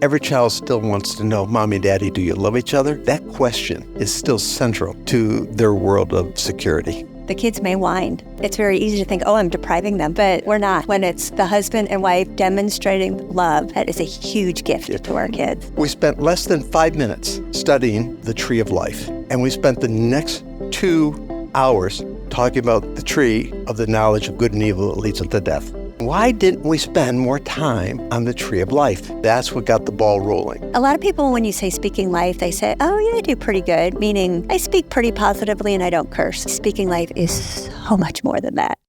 every child still wants to know, Mommy, Daddy, do you love each other? That question is still central to their world of security. The kids may whine. It's very easy to think, oh, I'm depriving them, but we're not. When it's the husband and wife demonstrating love, that is a huge gift to our kids. We spent less than 5 minutes studying the tree of life, and we spent the next 2 hours talking about the tree of the knowledge of good and evil that leads unto death. Why didn't we spend more time on the tree of life? That's what got the ball rolling. A lot of people, when you say speaking life, they say, oh, yeah, I do pretty good, meaning I speak pretty positively and I don't curse. Speaking life is so much more than that.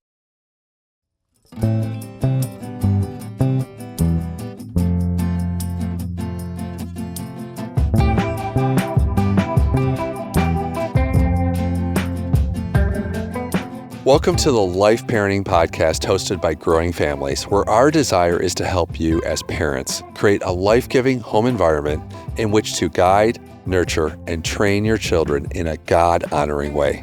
Welcome to the Life Parenting Podcast hosted by Growing Families, where our desire is to help you as parents create a life-giving home environment in which to guide, nurture, and train your children in a God-honoring way.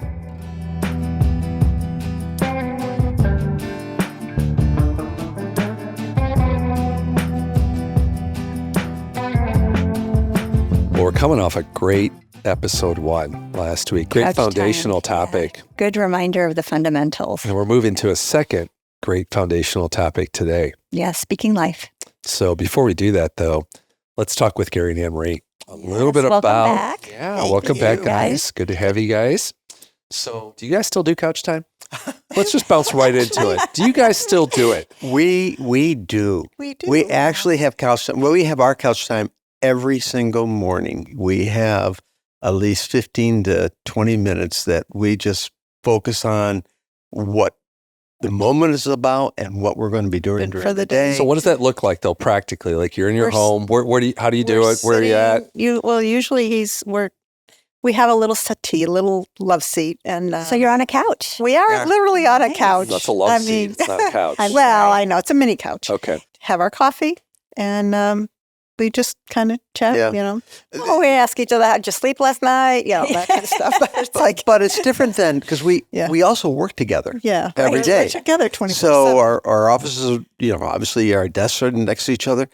Well, we're coming off a great episode 1 last week. Great foundational topic. Yeah. Good reminder of the fundamentals. And we're moving to a second great foundational topic today. Yeah, speaking life. So before we do that, though, let's talk with Gary and Anne Marie a little bit about. Welcome back. Yeah, welcome back, guys. Good to have you guys. So, do you guys still do couch time? Let's just bounce right into it. Do you guys still do it? We do. We actually have couch time. Well, we have our couch time every single morning. We have at least 15 to 20 minutes that we just focus on what the moment is about and what we're going to be doing during the day. So what does that look like, though, practically? Like you're in your home. How do you do it? Where are you at? Usually we have a little settee, a little love seat. And so you're on a couch. We are literally on a couch. That's a love seat. It's not a couch. I know. It's a mini couch. Okay. Have our coffee and we just kind of chat, Oh, we ask each other, how'd you sleep last night? That kind of stuff. But it's different then because we also work together every day. We're together 24/7. So our offices, obviously our desks are next to each other.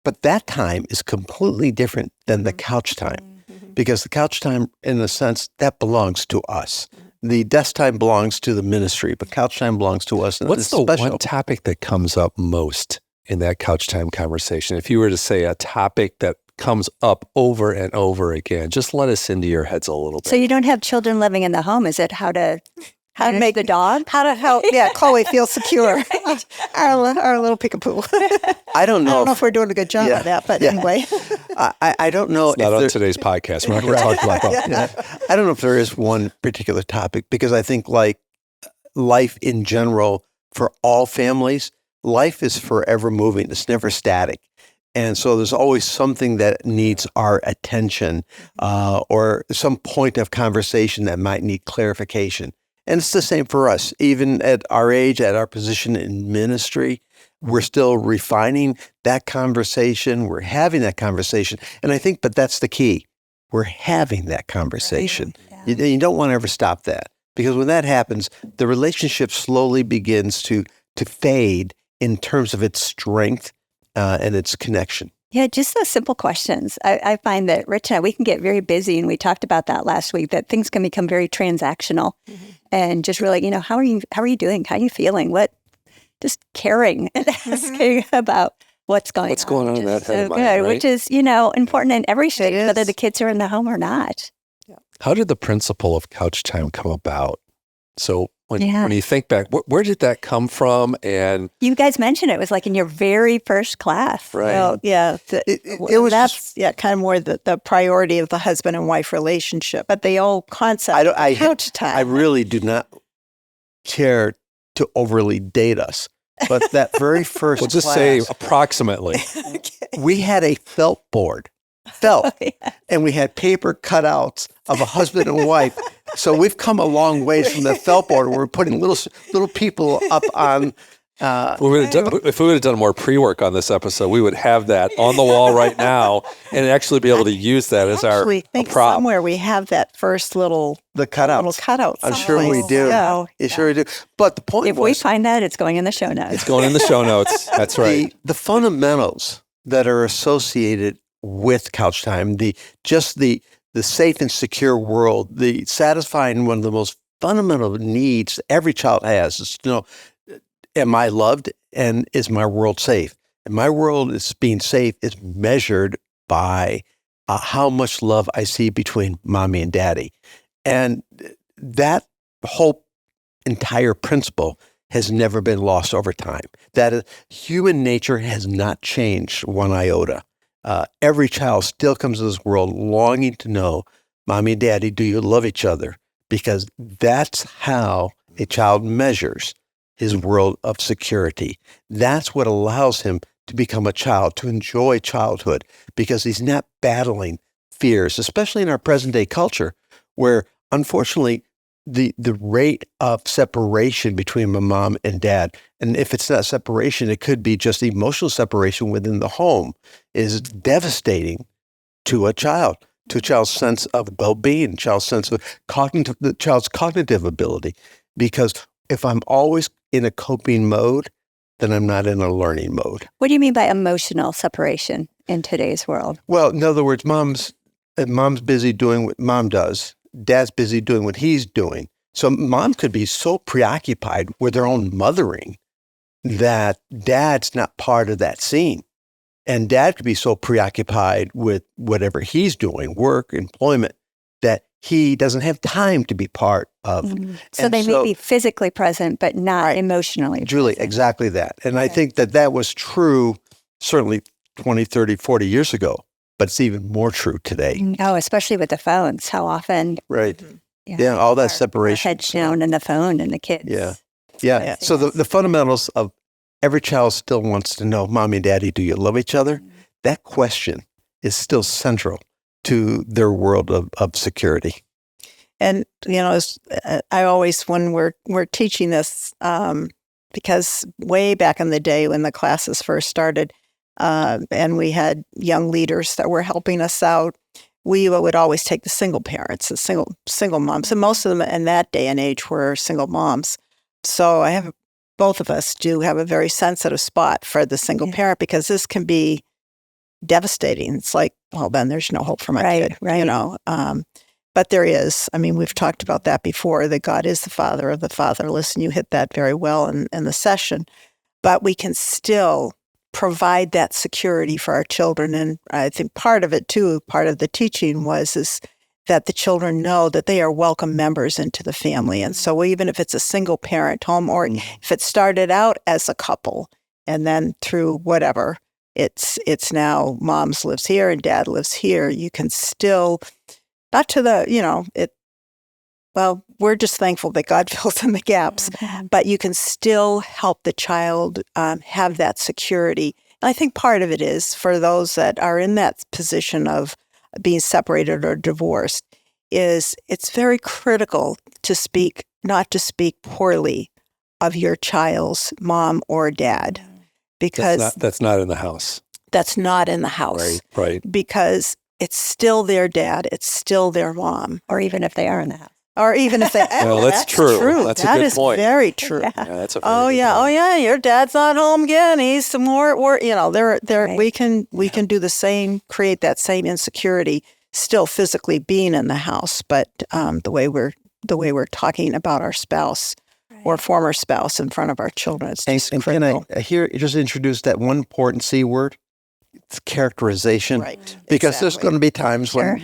But that time is completely different than the couch time because the couch time, in a sense, that belongs to us. The desk time belongs to the ministry, but couch time belongs to us. And what's the one topic that comes up most in that couch time conversation? If you were to say a topic that comes up over and over again, just let us into your heads a little bit. So you don't have children living in the home. Is it how to make the dog? How to help, Chloe feel secure. Right. Our little peekapoo. I don't know if we're doing a good job of that, but anyway. I don't know. It's not on today's podcast. We're not going to talk about that. I don't know if there is one particular topic because I think like life in general for all families, life is forever moving. It's never static. And so there's always something that needs our attention or some point of conversation that might need clarification. And it's the same for us. Even at our age, at our position in ministry, we're still refining that conversation. We're having that conversation. And I think, but that's the key. We're having that conversation. Right. Yeah. You don't want to ever stop that because when that happens, the relationship slowly begins to fade in terms of its strength and its connection. Yeah, just those simple questions. I find that Rich and I, we can get very busy, and we talked about that last week, that things can become very transactional and just really, how are you doing? How are you feeling? Just caring and asking about what's going on in that head of mine, right? Which is, important in every stage, whether the kids are in the home or not. Yeah. How did the principle of couch time come about? So when you think back, where did that come from? And you guys mentioned it was like in your very first class. Right. Well, that's kind of more the priority of the husband and wife relationship. But the old concept of couch time. I really do not care to overly date us. But that very first we'll just class, say approximately. We had a felt board. And we had paper cutouts of a husband and wife. So we've come a long ways from the felt board. We're putting little people up on. If we would have done more pre-work on this episode, we would have that on the wall right now and actually be able to use that as our prop. Somewhere we have that first the cutouts. I'm sure we do. Yeah. Sure we do. But the point if we find that, it's going in the show notes. It's going in the show notes. That's right. The fundamentals that are associated with couch time, the safe and secure world, the satisfying one of the most fundamental needs every child has is to know, am I loved and is my world safe? And my world is being safe is measured by how much love I see between mommy and daddy. And that whole entire principle has never been lost over time. That is, human nature has not changed one iota. Every child still comes to this world longing to know, mommy and daddy, do you love each other? Because that's how a child measures his world of security. That's what allows him to become a child, to enjoy childhood, because he's not battling fears, especially in our present day culture, where unfortunately the rate of separation between my mom and dad, and if it's not separation, it could be just emotional separation within the home, is devastating to a child's sense of well-being, child's sense of the child's cognitive ability. Because if I'm always in a coping mode, then I'm not in a learning mode. What do you mean by emotional separation in today's world? Well, in other words, mom's busy doing what mom does. Dad's busy doing what he's doing. So mom could be so preoccupied with her own mothering that dad's not part of that scene. And dad could be so preoccupied with whatever he's doing, work, employment, that he doesn't have time to be part of. Mm-hmm. So they may be physically present, but not emotionally Julie, present. exactly that. And I think that was true certainly 20, 30, 40 years ago, but it's even more true today. Oh, especially with the phones, how often. Right. Mm-hmm. Yeah, all that separation. Our heads down in the phone and the kids. Yeah. So the fundamentals of every child still wants to know, mommy and daddy, do you love each other? Mm-hmm. That question is still central to their world of security. And, I always, when we're teaching this, because way back in the day when the classes first started, and we had young leaders that were helping us out, we would always take the single parents, the single moms. And most of them in that day and age were single moms. So both of us do have a very sensitive spot for the single parent, because this can be devastating. It's like, well, then there's no hope for my kid, but there is. I mean, we've talked about that before, that God is the father of the fatherless, and you hit that very well in the session. But we can still provide that security for our children. And I think part of it too, part of the teaching is that the children know that they are welcome members into the family. And so even if it's a single parent home, or if it started out as a couple, and then through whatever, it's now mom's lives here and dad lives here, you can still, not to the, well, we're just thankful that God fills in the gaps, but you can still help the child have that security. And I think part of it is for those that are in that position of being separated or divorced, is it's very critical not to speak poorly of your child's mom or dad, because that's not in the house. That's not in the house. Right. Because it's still their dad, it's still their mom. Or even if they are in the house. Or even if they, well, that's true. That's a good point. That is very true. Yeah. That's a very good point. Oh yeah, your dad's not home again. He's some more at work. Right. We can do the same, create that same insecurity, still physically being in the house, but the way we're talking about our spouse or former spouse in front of our children, it's just critical. Can I just introduce that one important C word? It's characterization. Right. Because there's going to be times when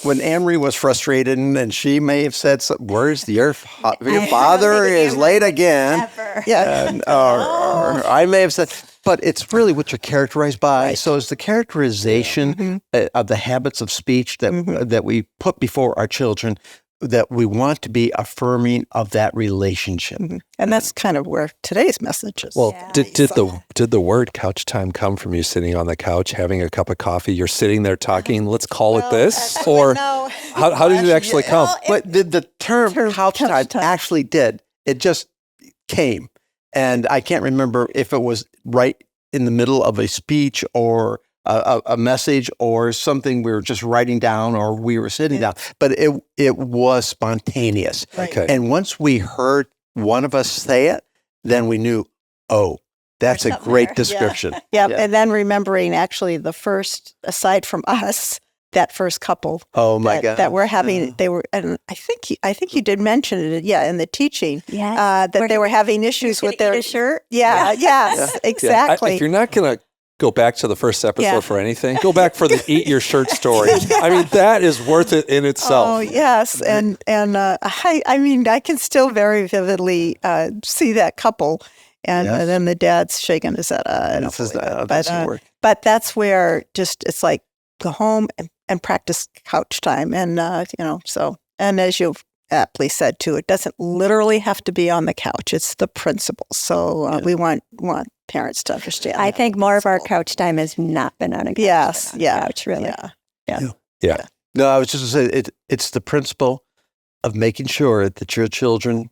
when Anne-Marie was frustrated and she may have said, where's your father is late again. Yeah. Or I may have said, but it's really what you're characterized by. Right. So it's the characterization of the habits of speech that we put before our children, that we want to be affirming of that relationship. Mm-hmm. And that's kind of where today's message is. Well, did the word couch time come from you sitting on the couch, having a cup of coffee, you're sitting there talking, let's call it this? Or no. how did it actually come? But the term couch time actually did. It just came. And I can't remember if it was right in the middle of a speech or a message or something we were just writing down or we were sitting down, but it was spontaneous. Right. Okay. And once we heard one of us say it, then we knew, That's a something great there. description. Yeah, Yeah. and then remembering actually the first, aside from us, that first couple Oh my God. that were having, they were, and I think you did mention it, in the teaching, Yes. that they were having issues with their shirt. Yeah, yes, exactly. If you're not going to go back to the first episode Yeah. for anything, go back for the eat your shirt story. I mean, that is worth it in itself. Oh yes, and I mean I can still very vividly see that couple, and Yes. then the dad's shaking his head. I don't This is believe it. that But, doesn't work. but that's where just it's like go home and practice couch time, and so and as you've aptly said too, it doesn't literally have to be on the couch. It's the principles. So we want parents to understand. I that think more of our principle. couch time has not been on a couch. Yes, than on a yeah, couch, really. yeah. No, I was just going to say it's the principle of making sure that your children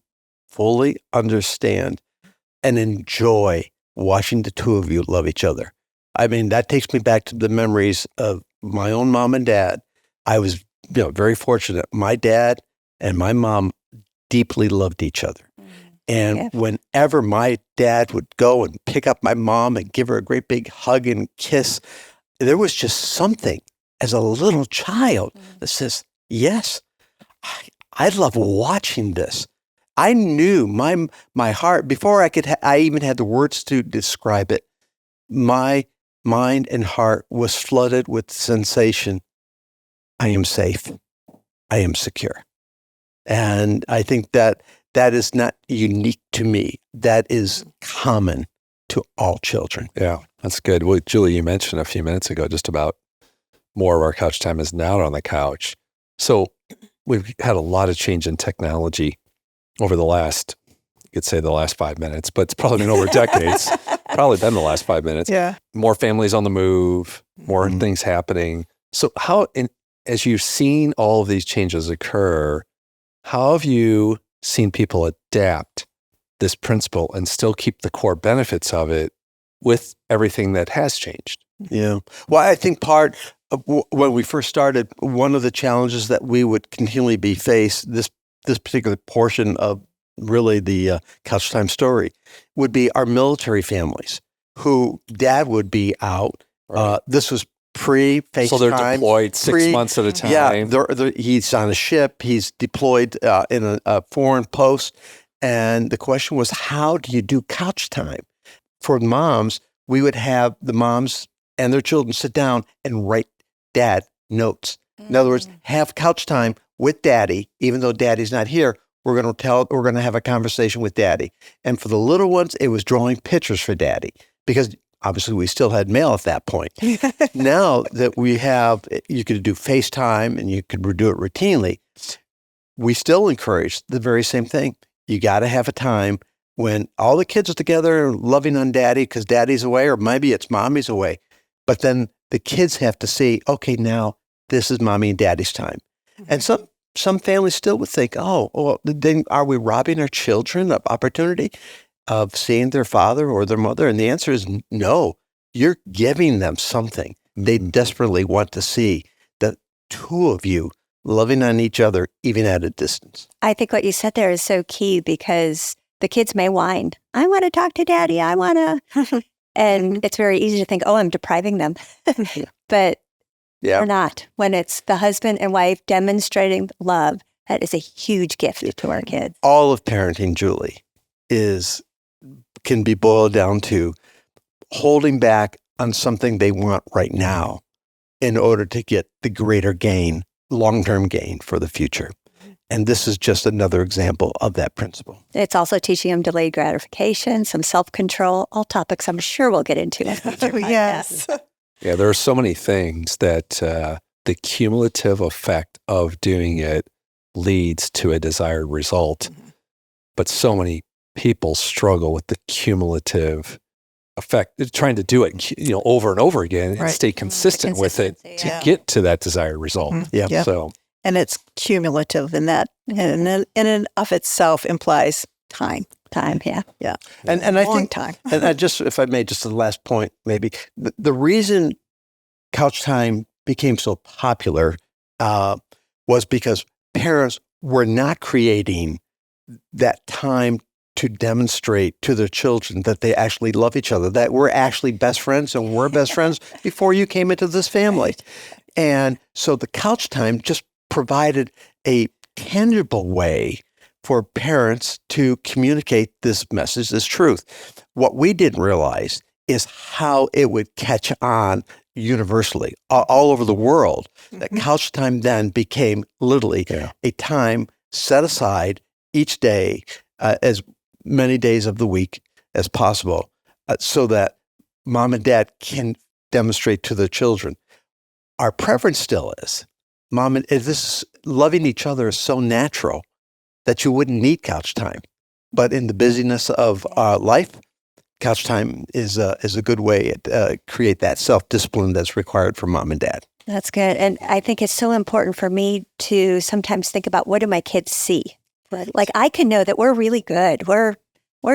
fully understand and enjoy watching the two of you love each other. I mean, that takes me back to the memories of my own mom and dad. I was very fortunate. My dad and my mom deeply loved each other. And Yeah. whenever my dad would go and pick up my mom and give her a great big hug and kiss, there was just something as a little child that says, yes, I love watching this. I knew my heart, before I even had the words to describe it, my mind and heart was flooded with the sensation, I am safe. I am secure. And I think that is not unique to me. That is common to all children. Yeah, that's good. Well, Julie, you mentioned a few minutes ago just about more of our couch time is not on the couch. So we've had a lot of change in technology over the last, you could say the last 5 minutes, but it's probably been over decades. Probably been the last 5 minutes. Yeah. More families on the move, more Mhm. things happening. So as you've seen all of these changes occur, how have you seen people adapt this principle and still keep the core benefits of it with everything that has changed? Yeah. Well, I think part of when we first started, one of the challenges that we would continually be faced, this particular portion of really the couch time story, would be our military families who dad would be out. Right. This was pre-FaceTime. So they're deployed 6 pre- months at a time. Yeah, he's on a ship. He's deployed in a foreign post. And the question was, how do you do couch time? For moms, we would have the moms and their children sit down and write dad notes. In other words, have couch time with daddy, even though daddy's not here. We're going to have a conversation with daddy. And for the little ones, it was drawing pictures for daddy because obviously we still had mail at that point. Now that you could do FaceTime and you could do it routinely, we still encourage the very same thing. You got to have a time when all the kids are together and loving on daddy because daddy's away, or maybe it's mommy's away. But then the kids have to see, okay, now this is mommy and daddy's time. And some families still would think, oh, well, then are we robbing our children of opportunity of seeing their father or their mother? And the answer is no. You're giving them something they desperately want to see, the two of you loving on each other, even at a distance. I think what you said there is so key because the kids may whine, I want to talk to daddy. I want to. And it's very easy to think, oh, I'm depriving them. But we're not. When it's the husband and wife demonstrating love, that is a huge gift to our kids. All of parenting, Julie, can be boiled down to holding back on something they want right now in order to get the greater gain, long-term gain for the future. And this is just another example of that principle. It's also teaching them delayed gratification, some self-control, all topics I'm sure we'll get into. Yes. Yeah, there are so many things that the cumulative effect of doing it leads to a desired result. But so many people struggle with the cumulative effect, trying to do it, over and over again and Right. stay consistent with it Consistency, to yeah. get to that desired result. Yeah. Yeah. So And it's cumulative, and that in and of itself implies time. Time, yeah. Yeah. And I Long think, time. and I just, if I may, just the last point, maybe the reason couch time became so popular was because parents were not creating that time to demonstrate to their children that they actually love each other, that we're actually best friends and we're best friends before you came into this family. And so the couch time just provided a tangible way for parents to communicate this message, this truth. What we didn't realize is how it would catch on universally all over the world. That couch time then became literally a time set aside each day, as many days of the week as possible, so that mom and dad can demonstrate to their children. Our preference still is, this loving each other is so natural that you wouldn't need couch time. But in the busyness of life, couch time is a good way to create that self-discipline that's required for mom and dad. That's good. And I think it's so important for me to sometimes think about, what do my kids see? Right. Like, I can know that we're really good. We're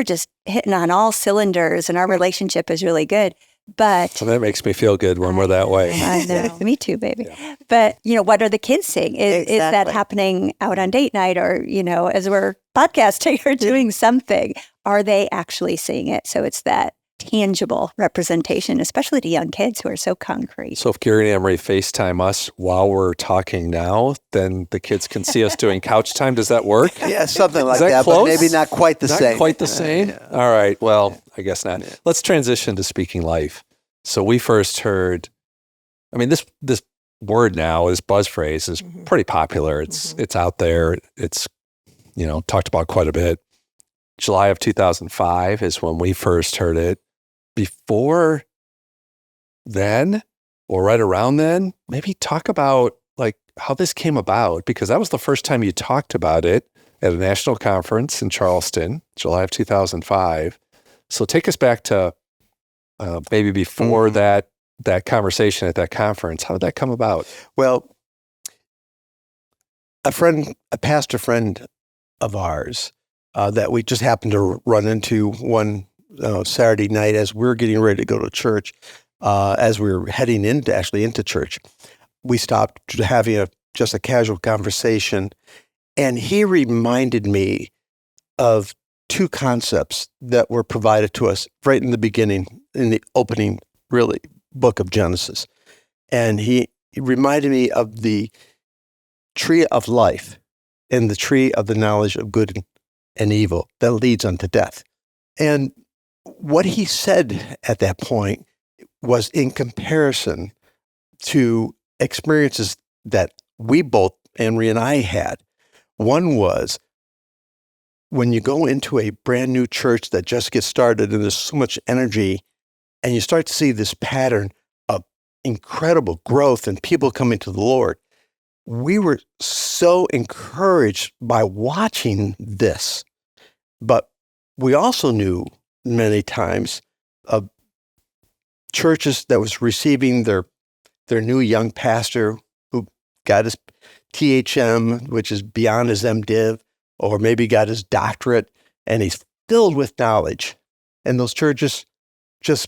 just hitting on all cylinders and our relationship is really good. But So that makes me feel good when we're that way. I know. Me too, baby. But, what are the kids seeing? Is that Exactly. happening out on date night, or, as we're podcasting or doing something? Are they actually seeing it? So it's that tangible representation, especially to young kids who are so concrete. So if Gary and Emery FaceTime us while we're talking now, then the kids can see us doing couch time. Does that work? Yeah, something like that that, but close? maybe not quite the Not same. quite the same? Yeah. All right. Well, I guess not. Let's transition to speaking life. So we first heard, this word now, this buzz phrase is pretty popular. It's out there. It's, talked about quite a bit. July of 2005 is when we first heard it. Before then, or right around then, maybe talk about how this came about, because that was the first time you talked about it at a national conference in Charleston, July of 2005. So take us back to maybe before that conversation at that conference. How did that come about? Well, a pastor friend of ours that we just happened to run into one Saturday night as we were getting ready to go to church, as we were heading into church, we stopped having just a casual conversation, and he reminded me of two concepts that were provided to us right in the beginning, in the opening, really, book of Genesis. And he reminded me of the tree of life and the tree of the knowledge of good and evil that leads unto death. And what he said at that point was in comparison to experiences that we both, Henry and I, had. One was when you go into a brand new church that just gets started and there's so much energy, and you start to see this pattern of incredible growth and people coming to the Lord. We were so encouraged by watching this, but we also knew many times of churches that was receiving their new young pastor who got his THM, which is beyond his MDiv, or maybe got his doctorate, and he's filled with knowledge. And those churches just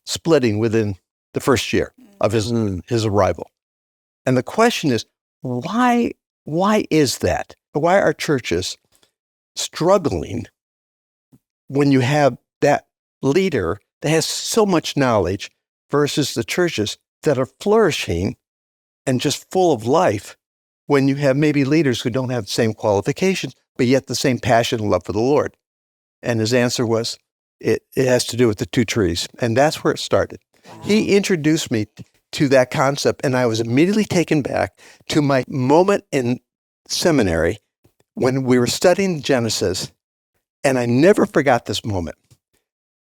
splitting within the first year of his arrival. And the question is, why is that? Why are churches struggling when you have that leader that has so much knowledge versus the churches that are flourishing and just full of life when you have maybe leaders who don't have the same qualifications, but yet the same passion and love for the Lord? And his answer was, it has to do with the two trees. And that's where it started. Wow. He introduced me to that concept, and I was immediately taken back to my moment in seminary when we were studying Genesis, and I never forgot this moment.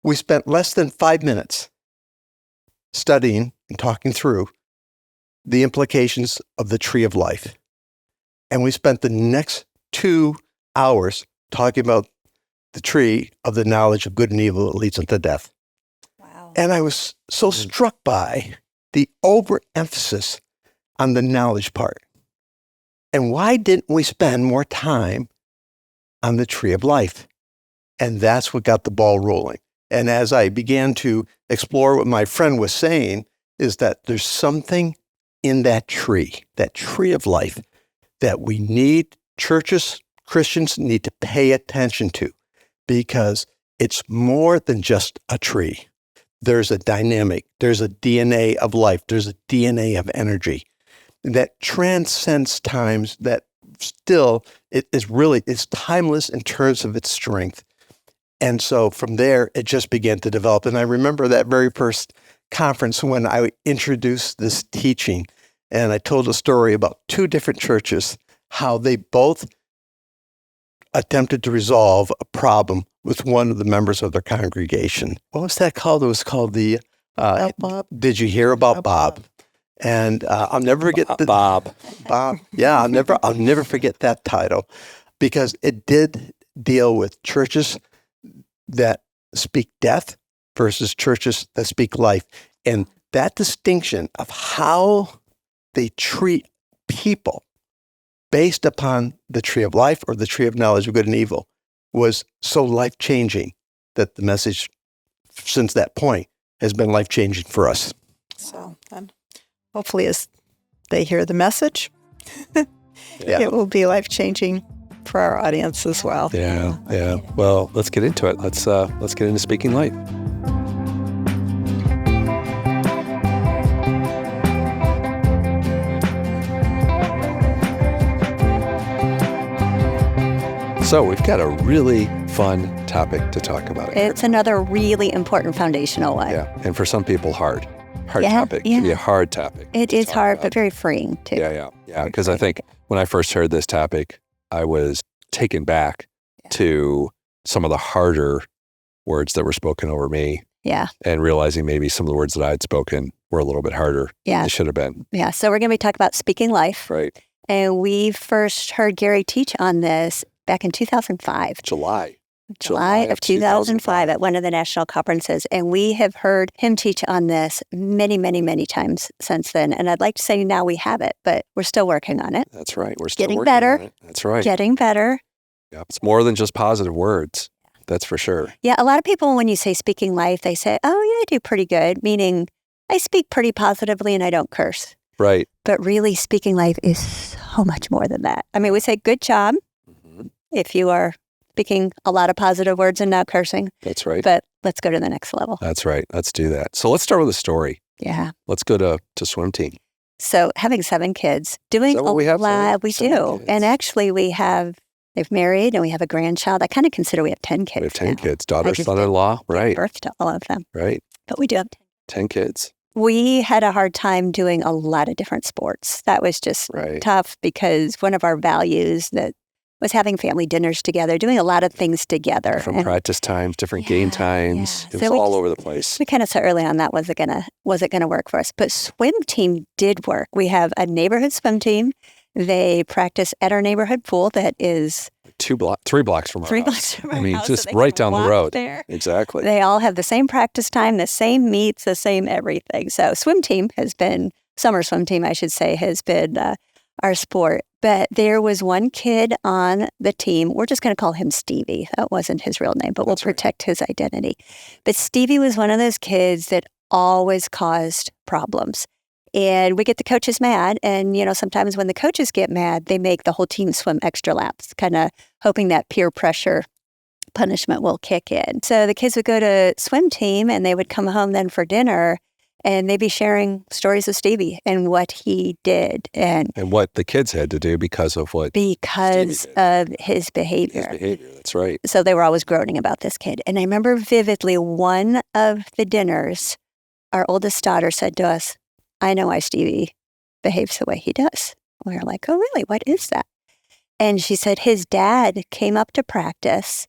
We spent less than 5 minutes studying and talking through the implications of the tree of life. And we spent the next 2 hours talking about the tree of the knowledge of good and evil that leads unto death. Wow. And I was so struck by the overemphasis on the knowledge part. And why didn't we spend more time on the tree of life? And that's what got the ball rolling. And as I began to explore what my friend was saying, is that there's something in that tree of life, that we need, churches, Christians need to pay attention to. because it's more than just a tree. There's a dynamic, there's a DNA of life, there's a DNA of energy that transcends times, that still it's timeless in terms of its strength. And so from there, it just began to develop. And I remember that very first conference when I introduced this teaching, and I told a story about two different churches, how they both attempted to resolve a problem with one of the members of their congregation. What was that called? It was called the, Bob. Did you hear about Bob? And I'll never forget Bob. Bob. Yeah, I'll never forget that title, because it did deal with churches that speak death versus churches that speak life. And that distinction of how they treat people based upon the tree of life or the tree of knowledge of good and evil was so life-changing that the message since that point has been life-changing for us. So, and hopefully as they hear the message, Yeah. it will be life-changing for our audience as well. Yeah. Well, let's get into it. Let's get into speaking life. So we've got a really fun topic to talk about. It's another really important foundational one. Yeah, and for some people, hard Yeah, topic. It can be a hard topic. It to is talk hard, about. but very freeing too. Yeah. Because I think when I first heard this topic, I was taken back to some of the harder words that were spoken over me, Yeah. and realizing maybe some of the words that I had spoken were a little bit harder than Yeah. they should have been. Yeah. So we're going to be talking about speaking life. Right. And we first heard Gary teach on this back in 2005. July Of 2005 at one of the national conferences. And we have heard him teach on this many, many, many times since then. And I'd like to say now we have it, but we're still working on it. That's right. We're still Getting working better. on it. That's right. Getting better. Yeah. It's more than just positive words. That's for sure. Yeah. A lot of people, when you say speaking life, they say, oh, yeah, I do pretty good, meaning I speak pretty positively and I don't curse. Right. But really, speaking life is so much more than that. I mean, we say good job Mhm. if you are speaking a lot of positive words and not cursing. That's right. But let's go to the next level. That's right. Let's do that. So let's start with a story. Yeah. Let's go to swim team. So having 7 kids, doing that a what we have, lot, seven? we Seven do. kids. And actually they've married and we have a grandchild. I kind of consider we have 10 kids. We have 10 now. kids. Daughter, just son-in-law. Right. Birth to all of them. Right. But we do have 10. 10 kids. We had a hard time doing a lot of different sports. That was just Right. tough because one of our values that was having family dinners together, doing a lot of things together. Different And practice times, different game times. yeah. It So was we all just- over the place. we kind of saw early on that wasn't gonna work for us. But swim team did work. We have a neighborhood swim team. They practice at our neighborhood pool that is 3 blocks from our 3 house. blocks from our I mean, house, so just they right can down the walk road. there. Exactly. They all have the same practice time, the same meets, the same everything. So summer swim team, I should say, has been our sport. But there was one kid on the team. We're just going to call him Stevie. That wasn't his real name, but That's we'll right. protect his identity. But Stevie was one of those kids that always caused problems. And we get the coaches mad. And, sometimes when the coaches get mad, they make the whole team swim extra laps, kind of hoping that peer pressure punishment will kick in. So the kids would go to swim team and they would come home then for dinner and they'd be sharing stories of Stevie and what he did and what the kids had to do because of what because Stevie of his behavior. his behavior. That's right. So they were always groaning about this kid. And I remember vividly one of the dinners, our oldest daughter said to us, I know why Stevie behaves the way he does. We were like, oh, really? What is that? And she said his dad came up to practice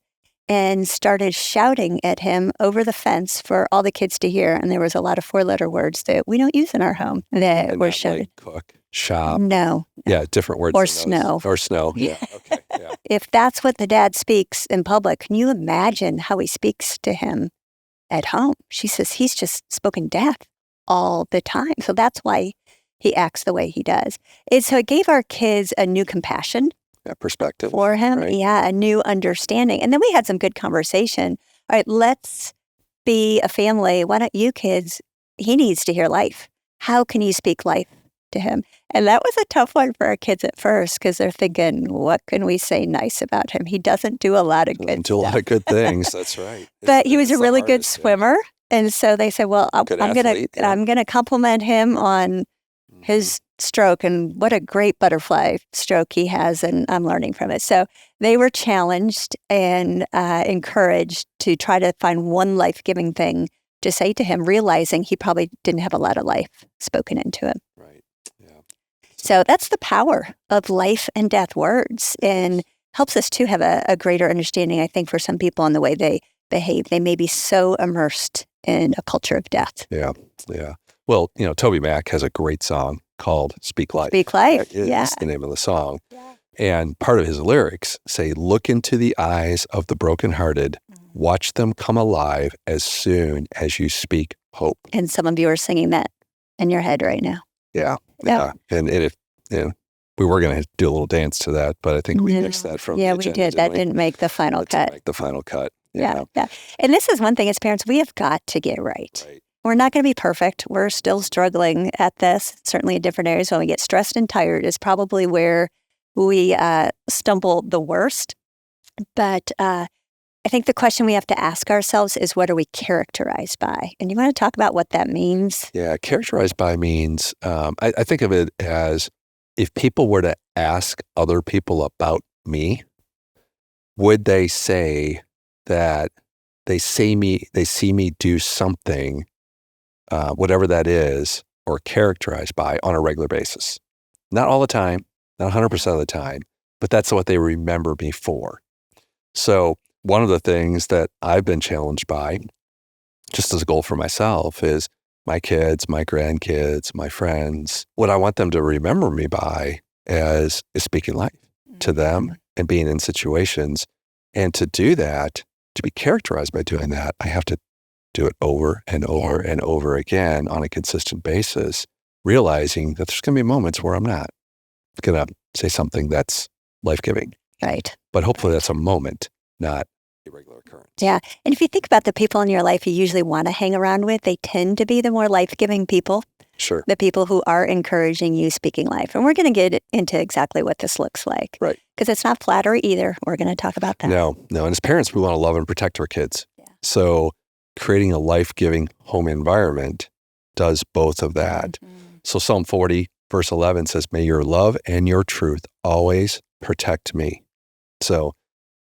and started shouting at him over the fence for all the kids to hear. And there was a lot of 4-letter words that we don't use in our home that And were not shouted. like cook, shop. No. Yeah, different words. Or than those. snow. Or snow. Yeah. Okay. Yeah. If that's what the dad speaks in public, can you imagine how he speaks to him at home? She says he's just spoken death all the time. So that's why he acts the way he does. So it gave our kids a new compassion Yeah. Perspective. for him. Right. Yeah, a new understanding. And then we had some good conversation. All right, let's be a family. Why don't you kids, he needs to hear life. How can you speak life to him. And that was a tough one for our kids at first because they're thinking, what can we say nice about him? He doesn't do a lot of good Do a lot stuff. of good things. That's right. But he was a It's the really good hardest, yeah. swimmer. And so they said, well, Good I'm athlete, yeah. I'm gonna compliment him on his stroke and what a great butterfly stroke he has, and I'm learning from it. So they were challenged and encouraged to try to find one life-giving thing to say to him, realizing he probably didn't have a lot of life spoken into him. Right. Yeah. So that's the power of life and death words, and helps us to have a greater understanding, I think, for some people in the way they behave. They may be so immersed in a culture of death. Yeah. Yeah. Well, Toby Mac has a great song called Speak Life. Speak life. That is Yeah. the name of the song. Yeah. And part of his lyrics say, look into the eyes of the brokenhearted, watch them come alive as soon as you speak hope. And some of you are singing that in your head right now. Yeah. Yeah. And if, we were going to do a little dance to that, but I think we nixed that from the Yeah, we agenda, did. That we? didn't make the final That didn't cut. make the final cut. Yeah. And this is one thing as parents, we have got to get right. Right. We're not going to be perfect. We're still struggling at this, certainly in different areas. When we get stressed and tired is probably where we stumble the worst. But I think the question we have to ask ourselves is, what are we characterized by? And you want to talk about what that means? Yeah, characterized by means, I think of it as if people were to ask other people about me, would they say that they see me do something, whatever that is, or characterized by on a regular basis? Not all the time, not 100% of the time, but that's what they remember me for. So one of the things that I've been challenged by, just as a goal for myself, is my kids, my grandkids, my friends, what I want them to remember me by is speaking life to them and being in situations. And to do that, to be characterized by doing that, I have to do it over and over and over again on a consistent basis, realizing that there's going to be moments where I'm not going to say something that's life-giving. Right. But hopefully that's a moment, not a regular occurrence. Yeah. And if you think about the people in your life you usually want to hang around with, they tend to be the more life-giving people. Sure. The people who are encouraging you speaking life. And we're going to get into exactly what this looks like. Right. Because it's not flattery either. We're going to talk about that. No. And as parents, we want to love and protect our kids. Yeah. So creating a life-giving home environment does both of that. Mm-hmm. So Psalm 40, verse 11 says, may your love and your truth always protect me. So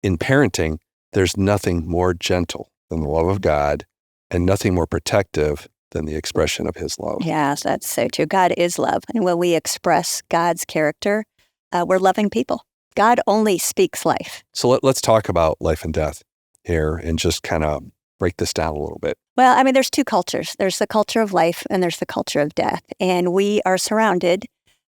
in parenting, there's nothing more gentle than the love of God and nothing more protective than the expression of his love. Yes, that's so true. God is love. And when we express God's character, we're loving people. God only speaks life. So let's talk about life and death here and just kind of break this down a little bit. Well, I mean, there's two cultures. There's the culture of life and there's the culture of death. And we are surrounded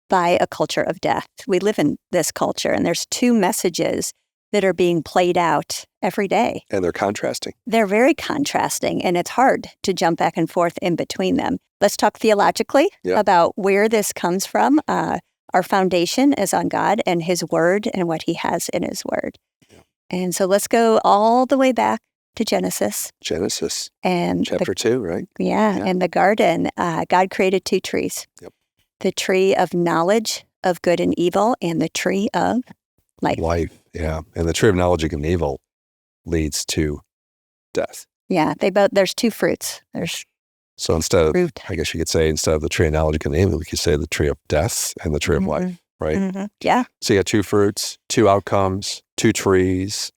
by a culture of death. We live in this culture, and there's two messages that are being played out every day. And they're contrasting. They're very contrasting, and it's hard to jump back and forth in between them. Let's talk theologically about where this comes from. Our foundation is on God and his word and what he has in his word. Yeah. And so let's go all the way back to Genesis. And chapter 2, right? Yeah. In the garden, God created two trees. Yep. The tree of knowledge of good and evil and the tree of life. Yeah. And the tree of knowledge of good and evil leads to death. Yeah, there's two fruits. So instead of, fruit. I guess you could say, instead of the tree of knowledge of good and evil, we could say the tree of death and the tree of life, right? Mm-hmm. Yeah. So you got two fruits, two outcomes, two trees.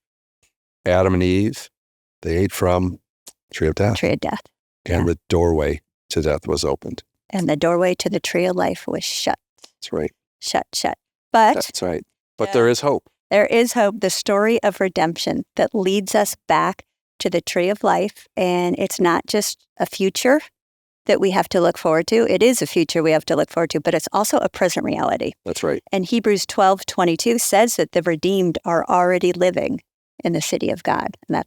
Adam and Eve, they ate from the tree of death. Tree of death. And the doorway to death was opened. And the doorway to the tree of life was shut. That's right. Shut. But that's right. But there is hope. There is hope. The story of redemption that leads us back to the tree of life. And it's not just a future that we have to look forward to. It is a future we have to look forward to, but it's also a present reality. That's right. And Hebrews 12:22 says that the redeemed are already living in the city of God. And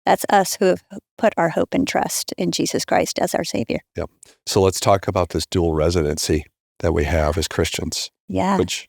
that's us who have put our hope and trust in Jesus Christ as our Savior. Yep. So let's talk about this dual residency that we have as Christians. Yeah. Which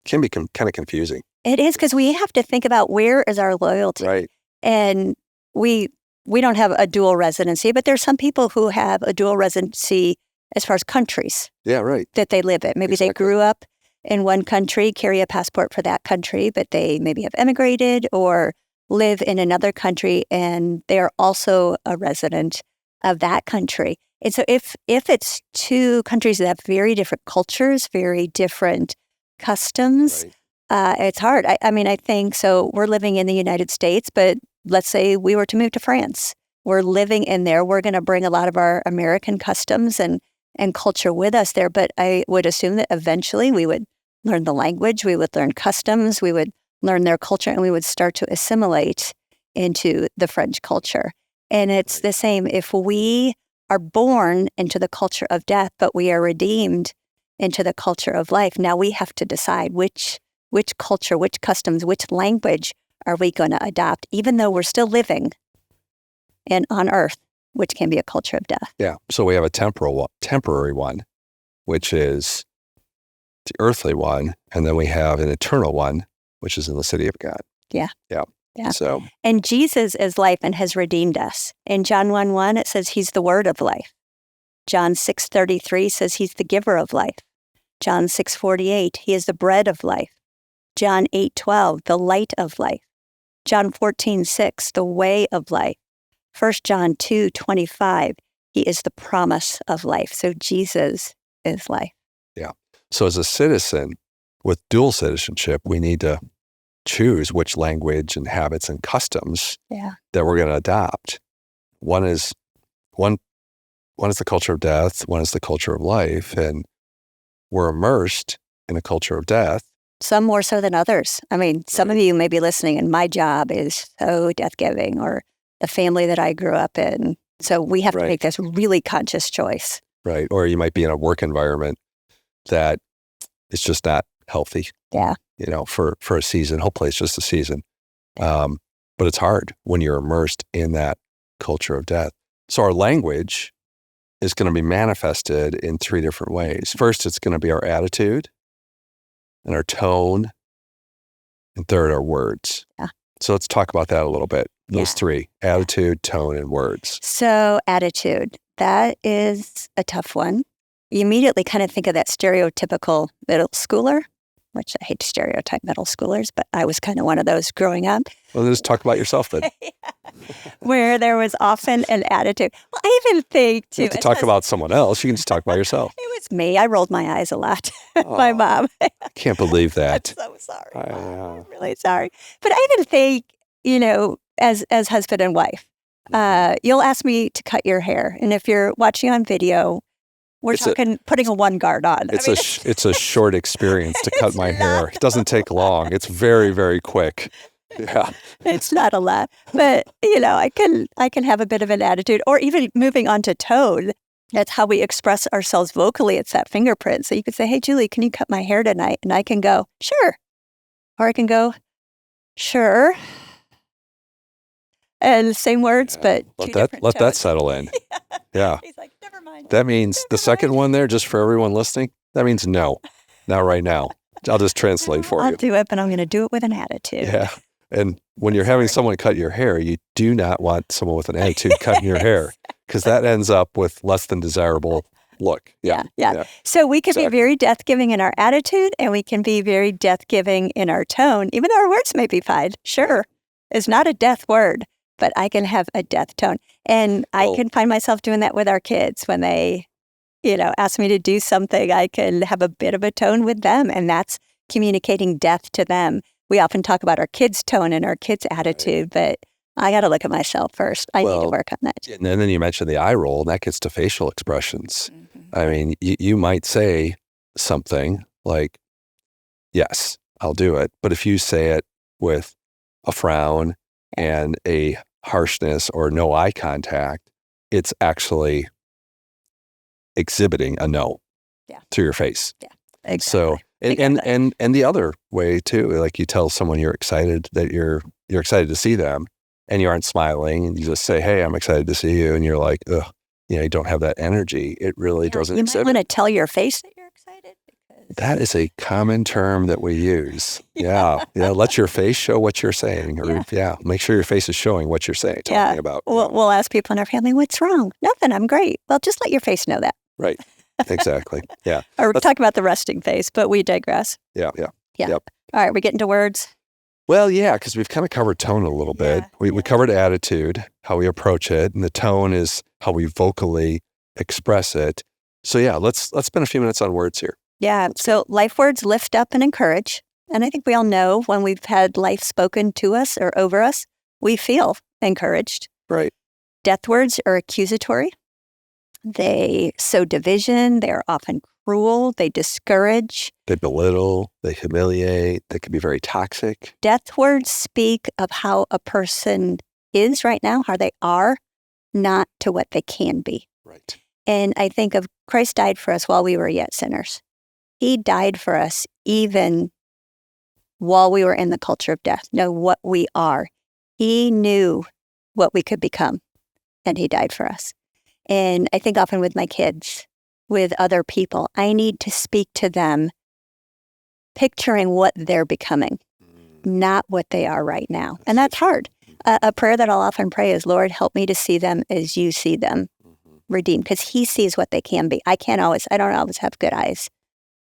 can be kind of confusing. It is, because we have to think about where is our loyalty. Right. And we don't have a dual residency, but there's some people who have a dual residency as far as countries Yeah, right. that they live in. Maybe they Exactly. grew up in one country, carry a passport for that country, but they maybe have emigrated or live in another country and they're also a resident of that country. And so if it's two countries that have very different cultures, very different customs, Right. it's hard. I mean, I think so. We're living in the United States, but let's say we were to move to France. We're living in there. We're going to bring a lot of our American customs and culture with us there. But I would assume that eventually we would learn the language, we would learn customs, we would learn their culture, and we would start to assimilate into the French culture. And it's the same if we are born into the culture of death, but we are redeemed into the culture of life. Now we have to decide which culture, which customs, which language are we going to adopt, even though we're still living on earth, which can be a culture of death. Yeah. So we have a temporary one, which is the earthly one, and then we have an eternal one, which is in the city of God. Yeah. Yeah. Yeah. So And Jesus is life and has redeemed us. In John 1:1, it says he's the word of life. John 6:33 says he's the giver of life. John 6:48, he is the bread of life. John 8:12, the light of life. John 14:6, the way of life. 1 John 2:25, he is the promise of life. So Jesus is life. So as a citizen with dual citizenship, we need to choose which language and habits and customs Yeah. that we're going to adopt. One is the culture of death, one is the culture of life, and we're immersed in a culture of death. Some more so than others. I mean, some of Right. you may be listening, and my job is so death-giving, or the family that I grew up in. So we have to Right. make this really conscious choice. Right. Or you might be in a work environment that is just not healthy, Yeah. for a season. Hopefully it's just a season. But it's hard when you're immersed in that culture of death. So our language is going to be manifested in three different ways. First, it's going to be our attitude and our tone, and third, our words. Yeah. So let's talk about that a little bit. Those Yeah. three: attitude, tone, and words. So attitude, that is a tough one. You immediately kind of think of that stereotypical middle schooler, which I hate to stereotype middle schoolers, but I was kind of one of those growing up. Well, just talk about yourself then. Where there was often an attitude. Well, I even think, too. You have to talk about someone else. You can just talk about yourself. It was me. I rolled my eyes a lot at my Oh, mom. I can't believe I'm that. so sorry. I, Mom. I'm really sorry. But I even think, as husband and wife, you'll ask me to cut your hair. And if you're watching on video, we're It's a- talking putting a one guard on. It's a short experience to cut It's my not hair. It doesn't take long. It's very, very quick. Yeah. It's not a lot, but I can have a bit of an attitude, or even moving on to tone. That's how we express ourselves vocally. It's that fingerprint. So you could say, "Hey, Julie, can you cut my hair tonight?" And I can go, "Sure," or I can go, "Sure," and same words, but two different Let that tones. settle in. Yeah. He's like, "Never mind." That means the Never second mind. one there, just for everyone listening, that means no, not right now. I'll just translate for I'll you. do it, but I'm going to do it with an attitude. Yeah. And when you're having someone cut your hair, you do not want someone with an attitude cutting your hair, because that ends up with less than desirable look. Yeah. Yeah. So we can be Exactly. very death-giving in our attitude, and we can be very death-giving in our tone, even though our words may be fine. Sure, it's not a death word, but I can have a death tone. And I Well- can find myself doing that with our kids when they, ask me to do something. I can have a bit of a tone with them, and that's communicating death to them. We often talk about our kids' tone and our kids' attitude, but I got to look at myself first. I need to Well, work on that. And then you mentioned the eye roll, and that gets to facial expressions. I mean, you might say something like, yes, I'll do it. But if you say it with a frown and a harshness or no eye contact, it's actually exhibiting a no Yeah. to your face. Exactly. So, and the other way too, like you tell someone you're excited that you're excited to see them, and you aren't smiling, and you just say, "Hey, I'm excited to see you," and you're like, ugh, you don't have that energy. It really doesn't You might exhibit. want to tell your face that you're excited. Because That is a common term that we use. Yeah. Let your face show what you're saying. Or make sure your face is showing what you're saying, talking about. We'll ask people in our family, "What's wrong?" "Nothing. I'm great." "Well, just let your face know that." Right. exactly. Yeah. Or we're talking about the resting phase, but we digress. Yeah. Yeah. Yep. All right, we get into words. Well, yeah, because we've kind of covered tone a little bit. We covered attitude, how we approach it, and the tone is how we vocally express it. So yeah, let's spend a few minutes on words here. Yeah. So life words lift up and encourage. And I think we all know when we've had life spoken to us or over us, we feel encouraged. Right. Death words are accusatory. They sow division. They are often cruel. They discourage. They belittle, they humiliate, they can be very toxic. Death words speak of how a person is right now, how they are, not to what they can be. Right. And I think of Christ died for us while we were yet sinners. He died for us even while we were in the culture of death, know what we are. He knew what we could become, and he died for us. And I think often with my kids, with other people, I need to speak to them picturing what they're becoming, not what they are right now. And that's hard. A prayer that I'll often pray is, Lord, help me to see them as you see them, redeemed, because he sees what they can be. I don't always have good eyes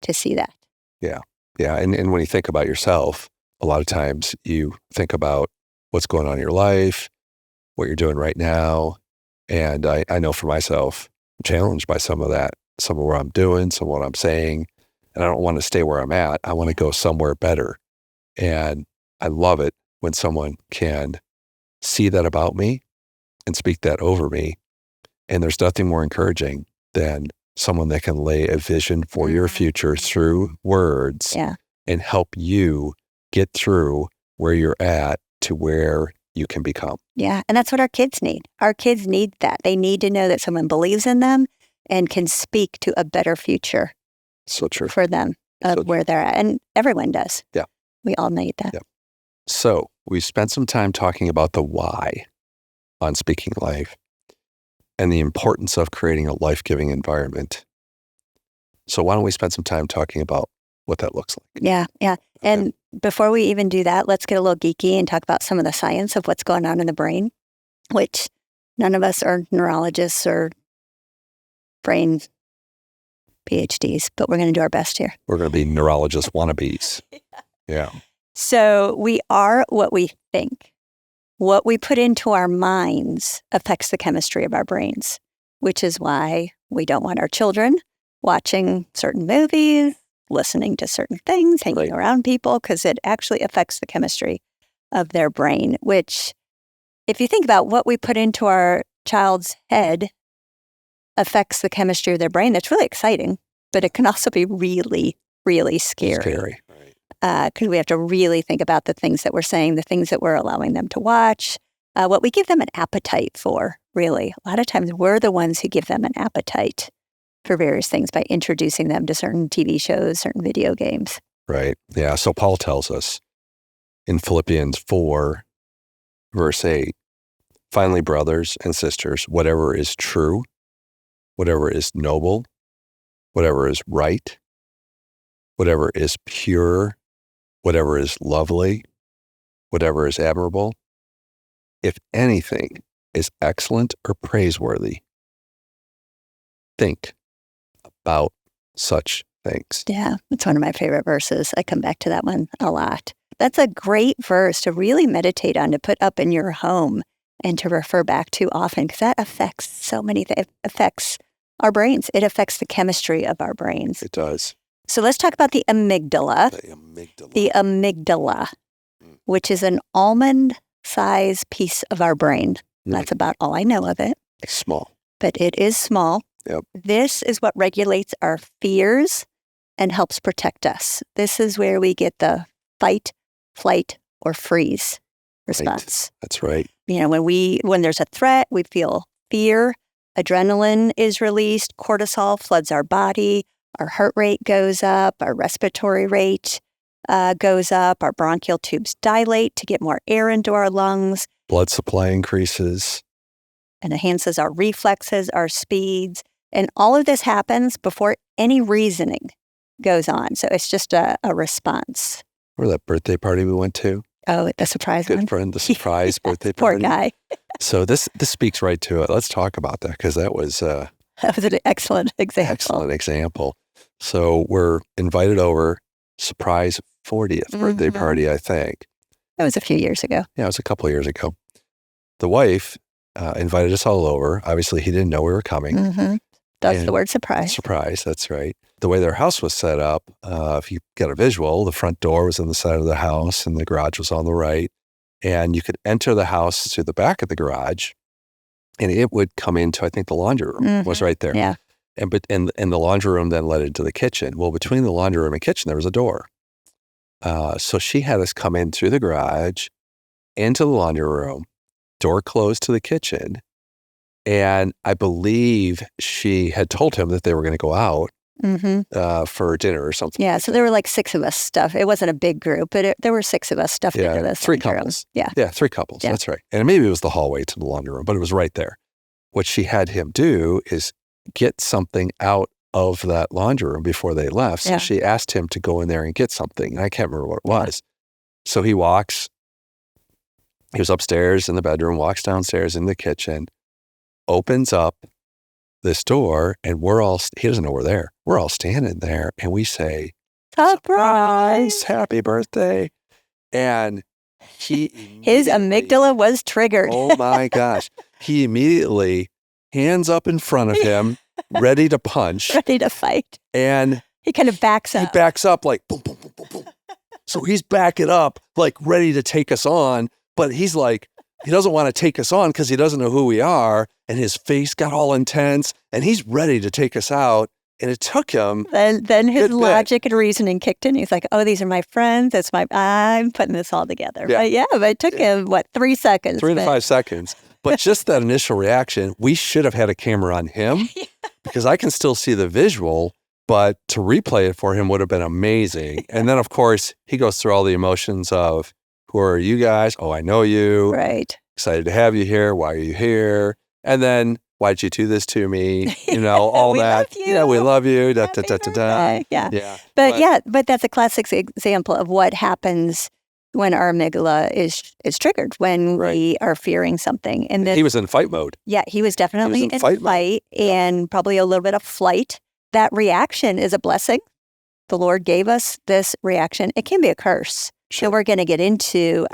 to see that. Yeah. Yeah. And when you think about yourself, a lot of times you think about what's going on in your life, what you're doing right now. And I know for myself, I'm challenged by some of that, some of what I'm doing, some of what I'm saying. And I don't want to stay where I'm at. I want to go somewhere better. And I love it when someone can see that about me and speak that over me. And there's nothing more encouraging than someone that can lay a vision for your future through words and help you get through where you're at to where you can become. Yeah. And that's what our kids need. Our kids need that. They need to know that someone believes in them and can speak to a better future. So true. For them of where they're at. And everyone does. Yeah. We all need that. Yeah. So we spent some time talking about the why on Speaking Life and the importance of creating a life-giving environment. So why don't we spend some time talking about what that looks like? Yeah. Yeah. Okay. And before we even do that, let's get a little geeky and talk about some of the science of what's going on in the brain, which none of us are neurologists or brain PhDs, but we're going to do our best here. We're going to be neurologist wannabes. Yeah. So we are what we think. What we put into our minds affects the chemistry of our brains, which is why we don't want our children watching certain movies, listening to certain things, hanging around people, because it actually affects the chemistry of their brain, which, if you think about what we put into our child's head affects the chemistry of their brain, that's really exciting, but it can also be really, really scary. Because we have to really think about the things that we're saying, the things that we're allowing them to watch, what we give them an appetite for, really. A lot of times we're the ones who give them an appetite for various things by introducing them to certain TV shows, certain video games. Right. Yeah. So Paul tells us in Philippians 4, verse 8, finally, brothers and sisters, whatever is true, whatever is noble, whatever is right, whatever is pure, whatever is lovely, whatever is admirable, if anything is excellent or praiseworthy, think about such things. Yeah, it's one of my favorite verses. I come back to that one a lot. That's a great verse to really meditate on, to put up in your home and to refer back to often, because that affects so many things. It affects our brains. It affects the chemistry of our brains. It does. So let's talk about the amygdala. The amygdala, which is an almond-sized piece of our brain. That's about all I know of it. It's small. But it is small. Yep. This is what regulates our fears and helps protect us. This is where we get the fight, flight, or freeze response. Right. That's right. You know, when there's a threat, we feel fear, adrenaline is released, cortisol floods our body, our heart rate goes up, our respiratory rate goes up, our bronchial tubes dilate to get more air into our lungs. Blood supply increases. And enhances our reflexes, our speeds. And all of this happens before any reasoning goes on. So it's just a response. Remember that birthday party we went to? Oh, the surprise one? Good friend, the surprise birthday Poor party. guy. So this speaks right to it. Let's talk about that, because that was That was an excellent example. Excellent example. So we're invited over, surprise 40th birthday party, I think. That was a few years ago. Yeah, it was a couple of years ago. The wife invited us all over. Obviously, he didn't know we were coming. That's And the word surprise. Surprise, that's right. The way their house was set up, if you get a visual, the front door was on the side of the house and the garage was on the right. And you could enter the house through the back of the garage and it would come into, I think the laundry room was right there. Yeah. And the laundry room then led into the kitchen. Well, between the laundry room and kitchen, there was a door. So she had us come in through the garage, into the laundry room, door closed to the kitchen. And I believe she had told him that they were going to go out for dinner or something. Yeah, so there were like 6 of us stuffed. It wasn't a big group, but there were 6 of us stuffed into this. 3 couples. Yeah. Yeah, 3 couples. Yeah. That's right. And maybe it was the hallway to the laundry room, but it was right there. What she had him do is get something out of that laundry room before they left. So she asked him to go in there and get something. And I can't remember what it was. So he was upstairs in the bedroom, walks downstairs in the kitchen, opens up this door, and he doesn't know we're there. We're all standing there, and we say, Surprise! Happy birthday. And his amygdala was triggered. Oh my gosh. He immediately hands up in front of him, ready to punch. Ready to fight. And he kind of backs up. He backs up like boom, boom, boom, boom, boom. So he's backing up, like ready to take us on, but he's like, he doesn't want to take us on because he doesn't know who we are. And his face got all intense and he's ready to take us out. And it took him. Then his logic and reasoning kicked in. He's like, oh, these are my friends. I'm putting this all together. Yeah. But it took him, 3 seconds? 3 to 5 seconds. But just that initial reaction, we should have had a camera on him because I can still see the visual, but to replay it for him would have been amazing. And then, of course, he goes through all the emotions of, who are you guys? Oh, I know you. Right. Excited to have you here. Why are you here? And then, why'd you do this to me? You know, all we that. Love you. Yeah, we love you. Da, Happy da, da, da, da. Yeah. But that's a classic example of what happens when our amygdala is triggered, when we are fearing something. And he was in fight mode. Yeah, he was definitely in fight and probably a little bit of flight. That reaction is a blessing. The Lord gave us this reaction. It can be a curse. Sure. So we're going to get into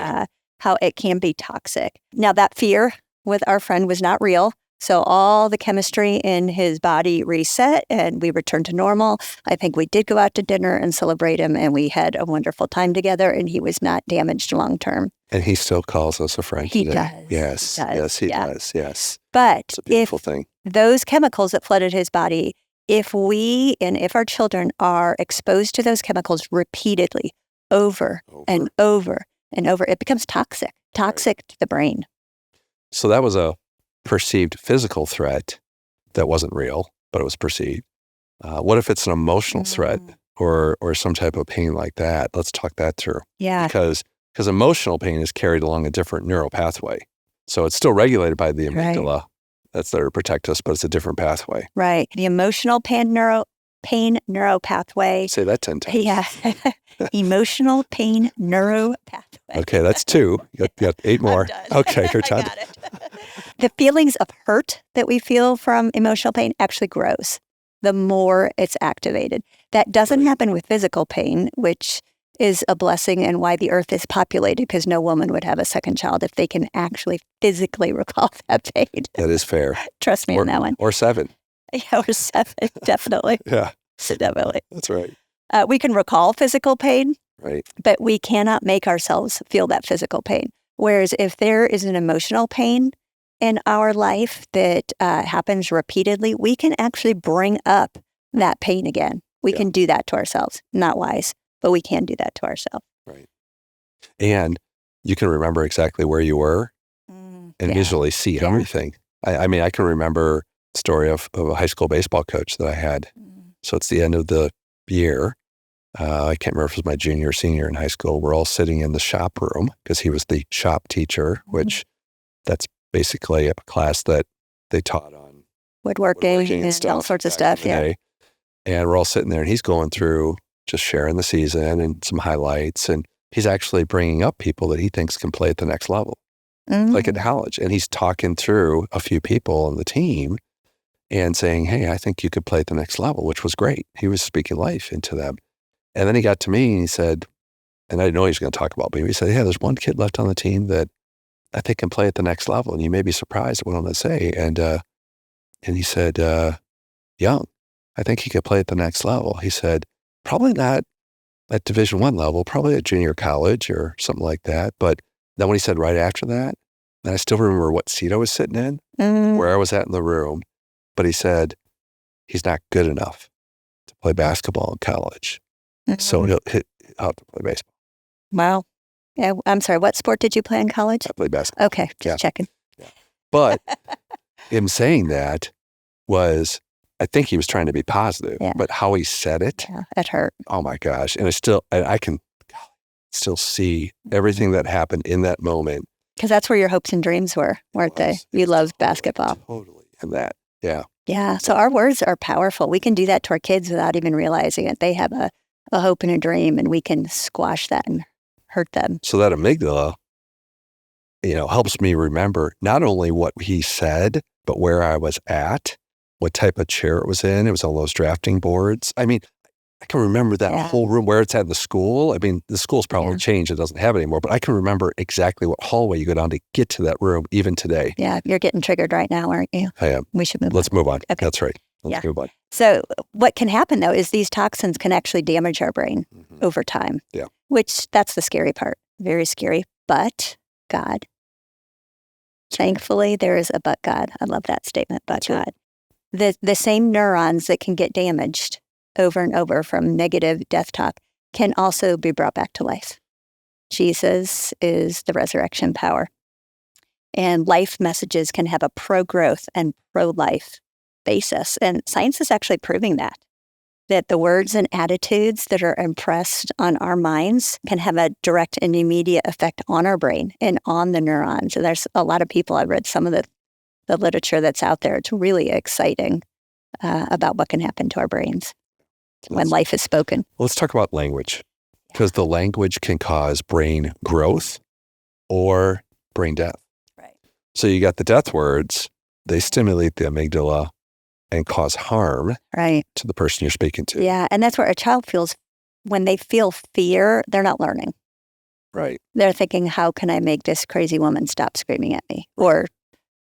how it can be toxic. Now, that fear with our friend was not real. So all the chemistry in his body reset and we returned to normal. I think we did go out to dinner and celebrate him and we had a wonderful time together and he was not damaged long term. And he still calls us a friend He today. does. Yes. He does. Yes, he Yeah. does. Yes. But It's a beautiful thing. Those chemicals that flooded his body, if our children are exposed to those chemicals repeatedly over and over and over, it becomes toxic to the brain. So that was a perceived physical threat that wasn't real, but it was perceived. What if it's an emotional threat or some type of pain like that? Let's talk that through. Yeah. Because emotional pain is carried along a different neural pathway. So it's still regulated by the amygdala. Right. That's there to protect us, but it's a different pathway. Right. The emotional pain neuro pathway. Say that 10 times. Yeah. Emotional pain neuro pathway. Okay, that's 2. You got 8 more. Okay, you're done. I got it. The feelings of hurt that we feel from emotional pain actually grows the more it's activated. That doesn't happen with physical pain, which is a blessing and why the earth is populated, because no woman would have a second child if they can actually physically recall that pain. That is fair. Trust me on that one. Or 7. Yeah, or 7, definitely. Yeah. Definitely. That's right. We can recall physical pain, right? But we cannot make ourselves feel that physical pain. Whereas if there is an emotional pain in our life that happens repeatedly, we can actually bring up that pain again. We can do that to ourselves. Not wise, but we can do that to ourselves. Right. And you can remember exactly where you were and visually see everything. I mean, I can remember the story of a high school baseball coach that I had. So it's the end of the year. I can't remember if it was my junior or senior in high school. We're all sitting in the shop room because he was the shop teacher, which that's basically a class that they taught on woodworking and all sorts of stuff. Yeah. And we're all sitting there and he's going through just sharing the season and some highlights. And he's actually bringing up people that he thinks can play at the next level, like in college. And he's talking through a few people on the team. and saying, hey, I think you could play at the next level, which was great. He was speaking life into them. And then he got to me and he said, and I didn't know he was going to talk about me. He said, yeah, there's one kid left on the team that I think can play at the next level. And you may be surprised at what I'm going to say. And he said, Young, I think he could play at the next level. He said, probably not at Division I level, probably at junior college or something like that. But then when he said right after that, and I still remember what seat I was sitting in, where I was at in the room, but he said, he's not good enough to play basketball in college. So he'll have to play baseball. Wow. Yeah, I'm sorry, what sport did you play in college? I played basketball. Okay, just checking. Yeah. But him saying that was, I think he was trying to be positive, but how he said it, it hurt. Oh my gosh. And I can still see everything that happened in that moment. Because that's where your hopes and dreams were, weren't they? You loved basketball. Totally. And that, yeah. Yeah. So our words are powerful. We can do that to our kids without even realizing it. They have a hope and a dream, and we can squash that and hurt them. So that amygdala, helps me remember not only what he said, but where I was at, what type of chair it was in. It was on those drafting boards. I mean, I can remember that whole room, where it's at in the school. I mean, the school's probably changed. It doesn't have it anymore, but I can remember exactly what hallway you go down to get to that room, even today. Yeah, you're getting triggered right now, aren't you? I am. We should move Let's move on. Okay. That's right. Let's move on. So what can happen, though, is these toxins can actually damage our brain over time. Yeah. Which, that's the scary part. Very scary. But God, thankfully, there is a but God. I love that statement, but God. The same neurons that can get damaged over and over from negative death talk can also be brought back to life. Jesus is the resurrection power. And life messages can have a pro-growth and pro-life basis. And science is actually proving that the words and attitudes that are impressed on our minds can have a direct and immediate effect on our brain and on the neurons. And there's a lot of people, I've read some of the literature that's out there. It's really exciting about what can happen to our brains when life is spoken. Let's talk about language, because the language can cause brain growth or brain death. Right. So you got the death words, they stimulate the amygdala and cause harm to the person you're speaking to. Yeah, and that's where a child feels, when they feel fear, they're not learning. Right. They're thinking, how can I make this crazy woman stop screaming at me? Or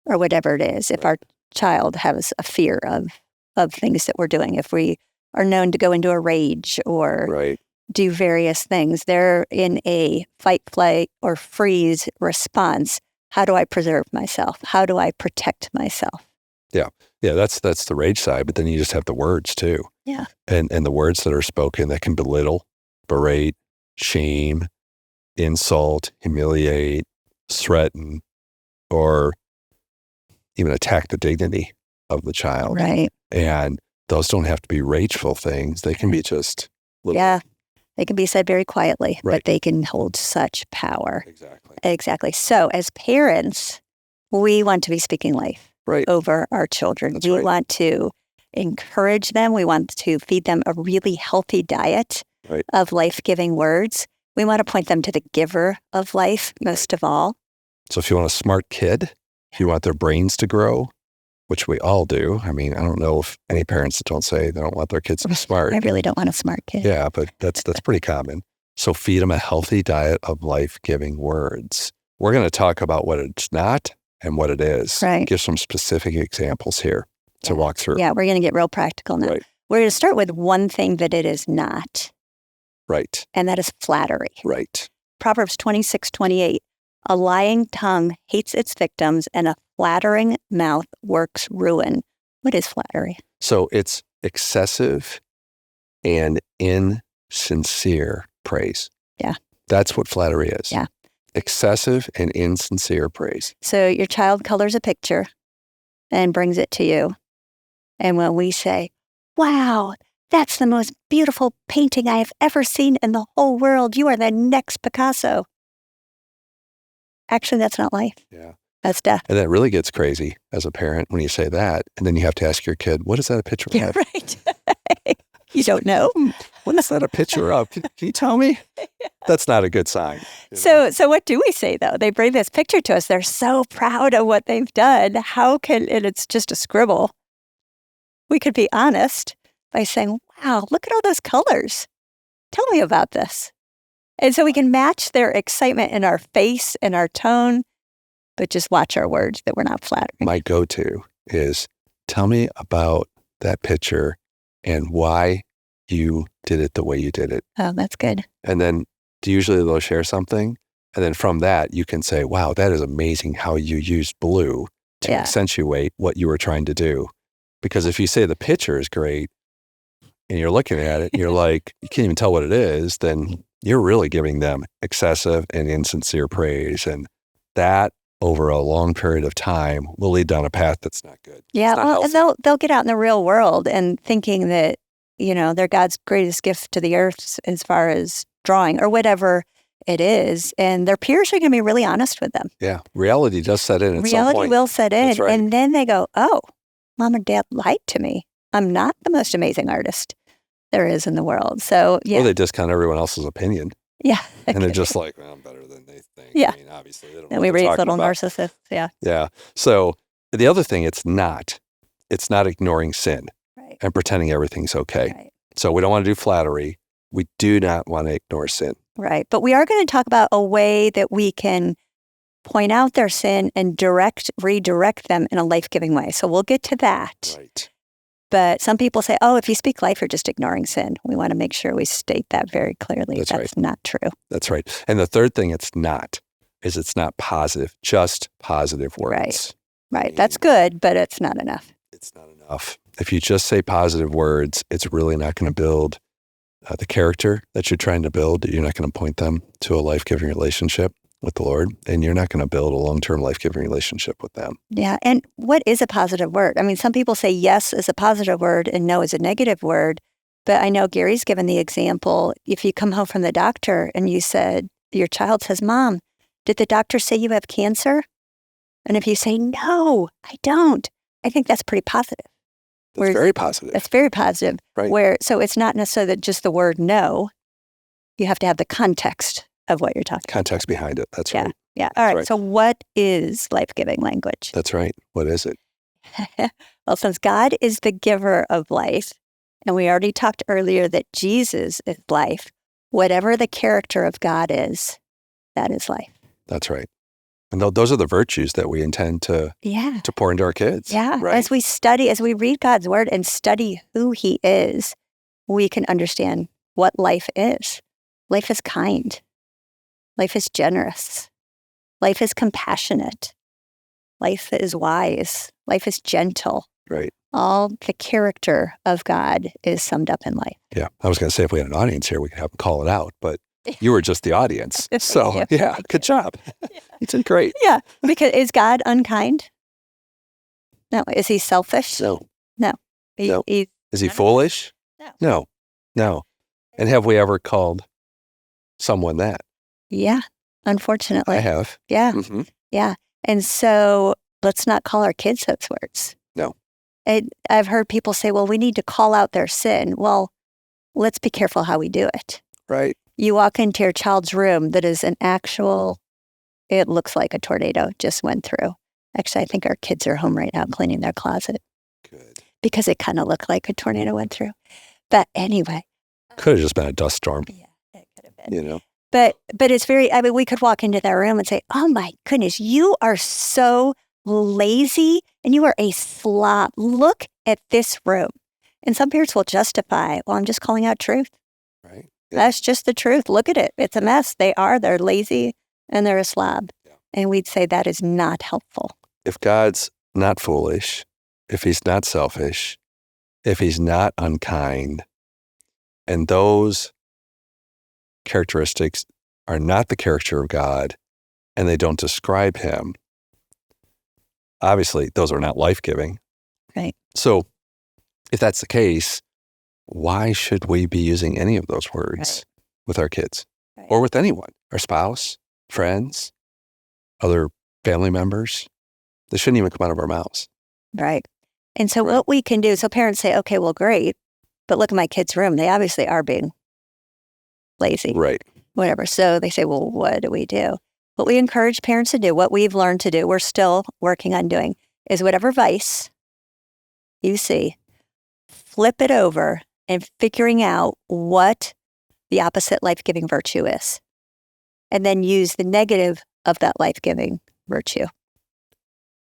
whatever it is. If our child has a fear of things that we're doing, if we are known to go into a rage or do various things, they're in a fight, flight, or freeze response. How do I preserve myself? How do I protect myself? Yeah, that's the rage side, but then you just have the words too. Yeah. And the words that are spoken that can belittle, berate, shame, insult, humiliate, threaten, or even attack the dignity of the child. Right. And those don't have to be rageful things. They can be just little. They can be said very quietly, but they can hold such power. Exactly. So as parents, we want to be speaking life over our children. We want to encourage them. We want to feed them a really healthy diet of life-giving words. We want to point them to the giver of life most of all. So if you want a smart kid, if you want their brains to grow, which we all do. I mean, I don't know if any parents that don't say they don't want their kids to be smart. I really don't want a smart kid. Yeah, but that's pretty common. So feed them a healthy diet of life-giving words. We're going to talk about what it's not and what it is. Right. Give some specific examples here to walk through. Yeah, we're going to get real practical now. Right. We're going to start with one thing that it is not. Right. And that is flattery. Right. Proverbs 26:28. A lying tongue hates its victims, and a flattering mouth works ruin. What is flattery? So it's excessive and insincere praise. Yeah. That's what flattery is. Yeah. Excessive and insincere praise. So your child colors a picture and brings it to you. And when we say, wow, that's the most beautiful painting I have ever seen in the whole world. You are the next Picasso. Actually, that's not life. Yeah. That's death. And that really gets crazy as a parent when you say that. And then you have to ask your kid, what is that a picture of? Right. You don't know. What is that a picture of? Can you tell me? That's not a good sign. So what do we say, though? They bring this picture to us. They're so proud of what they've done. And it's just a scribble. we could be honest by saying, wow, look at all those colors. Tell me about this. And so we can match their excitement in our face and our tone, but just watch our words that we're not flattering. My go-to is, tell me about that picture and why you did it the way you did it. Oh, that's good. And then usually they'll share something. And then from that, you can say, wow, that is amazing how you used blue to accentuate what you were trying to do. Because if you say the picture is great and you're looking at it and you're like, you can't even tell what it is, then you're really giving them excessive and insincere praise. And that over a long period of time will lead down a path that's not good. Yeah, well, and they'll get out in the real world and thinking that, they're God's greatest gift to the earth as far as drawing or whatever it is. And their peers are going to be really honest with them. Yeah, reality does set in at some point. Reality will set in. That's right. And then they go, oh, mom and dad lied to me. I'm not the most amazing artist there is in the world. So, yeah. Or they discount everyone else's opinion. Yeah. And they're just like, well, I'm better than they think. Yeah. I mean, obviously, they don't know And what we they're raise talking little about. narcissists. Yeah. Yeah. So the other thing, it's not ignoring sin and pretending everything's okay. Right. So we don't want to do flattery. We do not want to ignore sin. Right. But we are going to talk about a way that we can point out their sin and redirect them in a life-giving way. So we'll get to that. Right. But some people say, oh, if you speak life, you're just ignoring sin. We want to make sure we state that very clearly. That's not true. That's right. And the third thing it's not positive, just positive words. Right. That's good, but it's not enough. It's not enough. If you just say positive words, it's really not going to build the character that you're trying to build. You're not going to point them to a life-giving relationship with the Lord, and you're not going to build a long-term life-giving relationship with them. Yeah. And what is a positive word? I mean, some people say yes is a positive word and no is a negative word. But I know Gary's given the example. If you come home from the doctor and you said, your child says, Mom, did the doctor say you have cancer? And if you say, no, I don't, I think that's pretty positive. That's very positive. That's very positive. Right. So it's not necessarily that just the word no. You have to have the context of what you're talking about. Context behind it. That's right. Yeah. All right. So what is life-giving language? That's right. What is it? Well, since God is the giver of life, and we already talked earlier that Jesus is life, whatever the character of God is, that is life. That's right. And those are the virtues that we intend to pour into our kids. Yeah. Right? As we read God's word and study who he is, we can understand what life is. Life is kind. Life is generous. Life is compassionate. Life is wise. Life is gentle. Right. All the character of God is summed up in life. Yeah. I was going to say if we had an audience here, we could have them call it out, but you were just the audience. So, good job. You did great. Yeah. Because is God unkind? No. Is he selfish? No. No. Is he foolish? No. No. And have we ever called someone that? Yeah. Unfortunately. I have. Yeah. Mm-hmm. Yeah. And so let's not call our kids those words. No. I've heard people say, well, we need to call out their sin. Well, let's be careful how we do it. Right. You walk into your child's room that is it looks like a tornado just went through. Actually, I think our kids are home right now cleaning their closet. Good. Because it kind of looked like a tornado went through. But anyway. Could have just been a dust storm. Yeah, it could have been. But it's we could walk into their room and say, oh my goodness, you are so lazy and you are a slob. Look at this room. And some parents will justify, well, I'm just calling out truth. Right. Yeah. That's just the truth. Look at it. It's a mess. They're lazy and they're a slob. Yeah. And we'd say that is not helpful. If God's not foolish, if he's not selfish, if he's not unkind, and those characteristics are not the character of God, and they don't describe him, obviously those are not life-giving. Right. So if that's the case, why should we be using any of those words with our kids or with anyone, our spouse, friends, other family members? They shouldn't even come out of our mouths. Right. And so what we can do, so parents say, okay, well, great, but look at my kid's room. They obviously are being lazy. Right. Whatever. So they say, well, what do we do? What we encourage parents to do, what we've learned to do, we're still working on doing, is whatever vice you see, flip it over and figuring out what the opposite life-giving virtue is. And then use the negative of that life-giving virtue.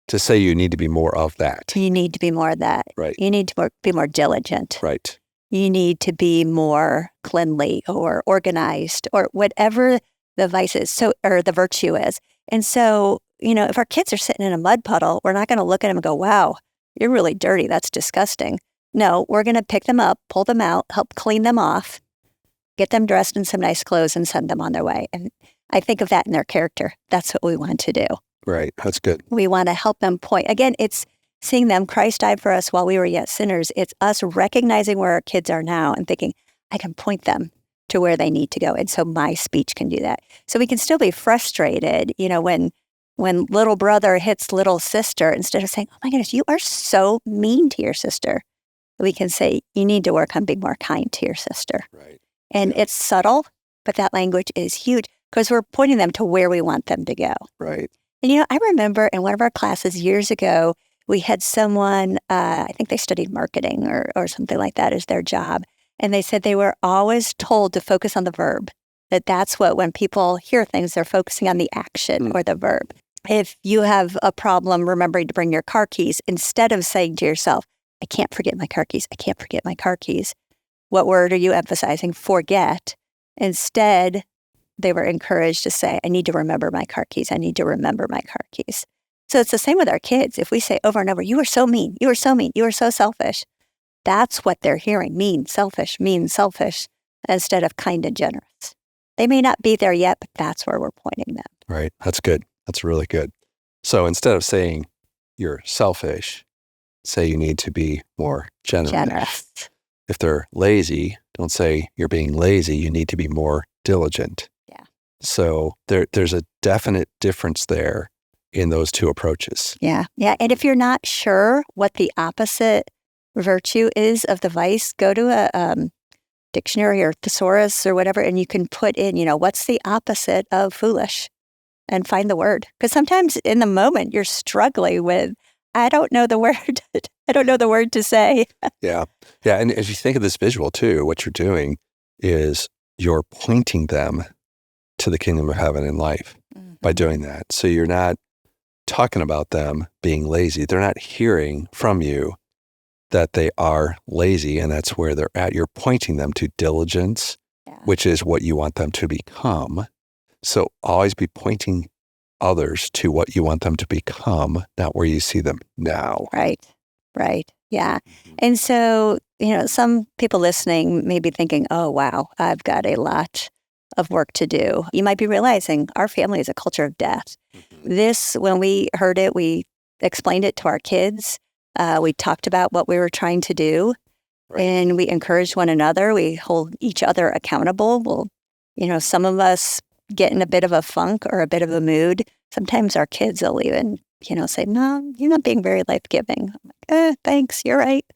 To say you need to be more of that. You need to be more of that. Right. You need to be more diligent. Right. You need to be more cleanly or organized or whatever the vice is, or the virtue is. And so, if our kids are sitting in a mud puddle, we're not going to look at them and go, wow, you're really dirty. That's disgusting. No, we're going to pick them up, pull them out, help clean them off, get them dressed in some nice clothes and send them on their way. And I think of that in their character. That's what we want to do. Right. That's good. We want to help them point. Again, it's seeing them, Christ died for us while we were yet sinners. It's us recognizing where our kids are now and thinking, I can point them to where they need to go. And so my speech can do that. So we can still be frustrated, when little brother hits little sister, instead of saying, oh my goodness, you are so mean to your sister. We can say, you need to work on being more kind to your sister. Right. And it's subtle, but that language is huge because we're pointing them to where we want them to go. Right. And, I remember in one of our classes years ago, we had someone, I think they studied marketing or something like that as their job. And they said they were always told to focus on the verb, that's what, when people hear things, they're focusing on the action or the verb. If you have a problem remembering to bring your car keys, instead of saying to yourself, I can't forget my car keys, I can't forget my car keys, what word are you emphasizing? Forget. Instead, they were encouraged to say, I need to remember my car keys. I need to remember my car keys. So it's the same with our kids. If we say over and over, you are so mean, you are so mean, you are so selfish, that's what they're hearing, mean, selfish, instead of kind and generous. They may not be there yet, but that's where we're pointing them. Right. That's good. That's really good. So instead of saying you're selfish, say you need to be more generous. If they're lazy, don't say you're being lazy. You need to be more diligent. Yeah. So there's a definite difference there in those two approaches. Yeah. Yeah. And if you're not sure what the opposite virtue is of the vice, go to a dictionary or thesaurus or whatever, and you can put in, what's the opposite of foolish, and find the word. Because sometimes in the moment you're struggling with, I don't know the word. I don't know the word to say. Yeah. Yeah. And as you think of this visual too, what you're doing is you're pointing them to the kingdom of heaven in life by doing that. So you're not talking about them being lazy. They're not hearing from you that they are lazy, and that's where they're at. You're pointing them to diligence, which is what you want them to become. So always be pointing others to what you want them to become, not where you see them now. Right. Yeah. And so, some people listening may be thinking, oh, wow, I've got a lot of work to do. You might be realizing our family is a culture of death. This, when we heard it, we explained it to our kids. We talked about what we were trying to do, and we encouraged one another. We hold each other accountable. Well, some of us get in a bit of a funk or a bit of a mood. Sometimes our kids will even, say, no, you're not being very life-giving. I'm like, thanks, you're right.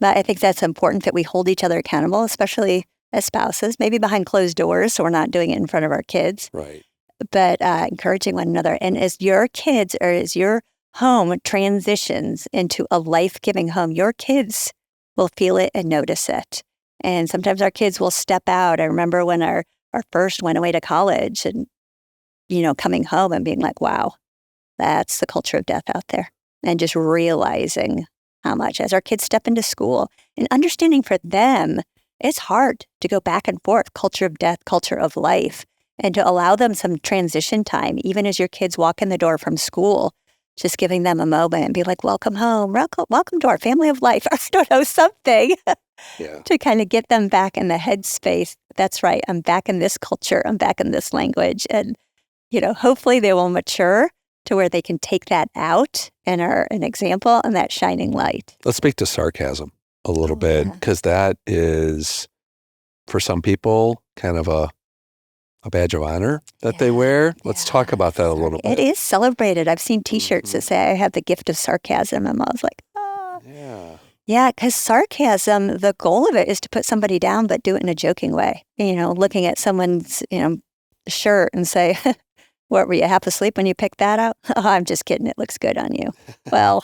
But I think that's important that we hold each other accountable, especially as spouses, maybe behind closed doors, so we're not doing it in front of our kids. Right. But encouraging one another. And as your kids, or as your home transitions into a life-giving home, your kids will feel it and notice it. And sometimes our kids will step out. I remember when our first went away to college and, coming home and being like, wow, that's the culture of death out there. And just realizing how much, as our kids step into school and understanding for them, it's hard to go back and forth, culture of death, culture of life, and to allow them some transition time, even as your kids walk in the door from school, just giving them a moment and be like, welcome home, welcome to our family of life. I don't know, something to kind of get them back in the headspace. That's right. I'm back in this culture. I'm back in this language. And, hopefully they will mature to where they can take that out and are an example and that shining light. Let's speak to sarcasm a little bit, because that is, for some people, kind of a badge of honor that they wear. Let's talk about that a little bit. It is celebrated. I've seen T-shirts that say, I have the gift of sarcasm. And I was like, Yeah, because sarcasm, the goal of it is to put somebody down, but do it in a joking way. Looking at someone's, shirt and say, what, were you half asleep when you picked that out? Oh, I'm just kidding. It looks good on you. Well,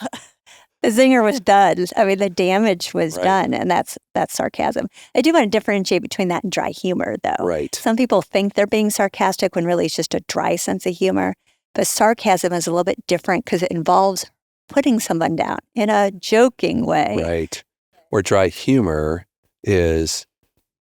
The zinger was done. I mean, the damage was Right. done, and that's sarcasm. I do want to differentiate between that and dry humor, though. Right. Some people think they're being sarcastic when really it's just a dry sense of humor. But sarcasm is a little bit different because it involves putting someone down in a joking way. Right. Or dry humor is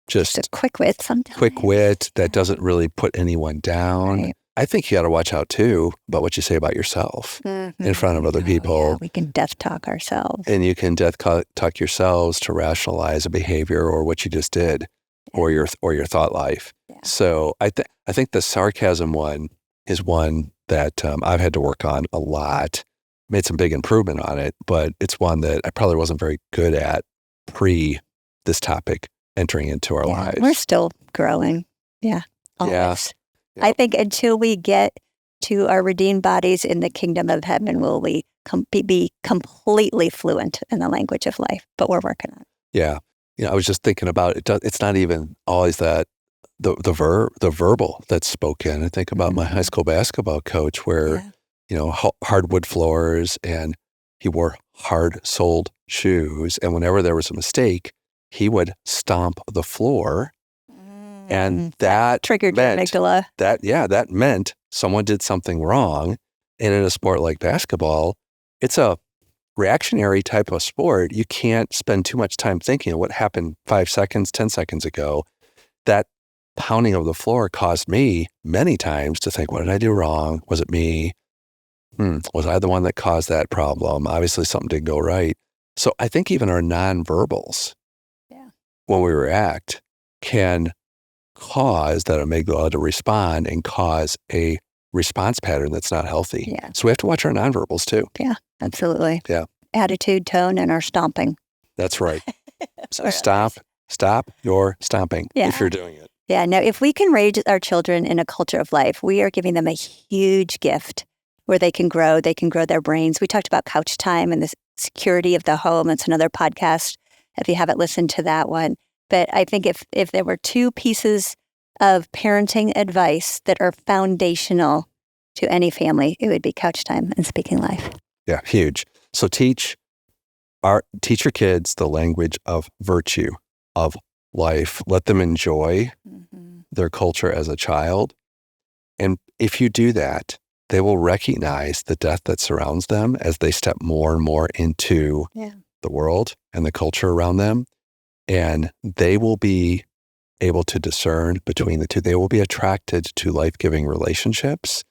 Just just a quick wit sometimes. quick wit that doesn't really put anyone down. Right. I think you got to watch out too about what you say about yourself in front of other people. Yeah, we can death talk ourselves. And you can talk yourselves to rationalize a behavior or what you just did or your thought life. Yeah. So I think the sarcasm one is one that I've had to work on a lot. Made some big improvement on it, but it's one that I probably wasn't very good at pre this topic entering into our lives. We're still growing. Yeah. Always. Yeah. I think until we get to our redeemed bodies in the kingdom of heaven, will we be completely fluent in the language of life. But we're working on it. Yeah. I was just thinking about it. It's not even always that the verbal that's spoken. I think about my high school basketball coach where, hardwood floors, and he wore hard-soled shoes. And whenever there was a mistake, he would stomp the floor. And that triggered your meant amygdala. that meant someone did something wrong. And in a sport like basketball, it's a reactionary type of sport. You can't spend too much time thinking of what happened 5 seconds, 10 seconds ago. That pounding of the floor caused me many times to think, what did I do wrong? Was it me? Was I the one that caused that problem? Obviously, something didn't go right. So I think even our nonverbals, when we react, can cause that amygdala to respond and cause a response pattern that's not healthy. Yeah. So we have to watch our nonverbals too. Yeah, absolutely. Yeah. Attitude, tone, and our stomping. That's right. So stop your stomping if you're doing it. Yeah, no, if we can raise our children in a culture of life, we are giving them a huge gift where they can grow their brains. We talked about couch time and the security of the home. It's another podcast if you haven't listened to that one. But I think if there were two pieces of parenting advice that are foundational to any family, it would be couch time and speaking life. Yeah, huge. So teach your kids the language of virtue, of life. Let them enjoy their culture as a child. And if you do that, they will recognize the death that surrounds them as they step more and more into the world and the culture around them. And they will be able to discern between the two. They will be attracted to life-giving relationships,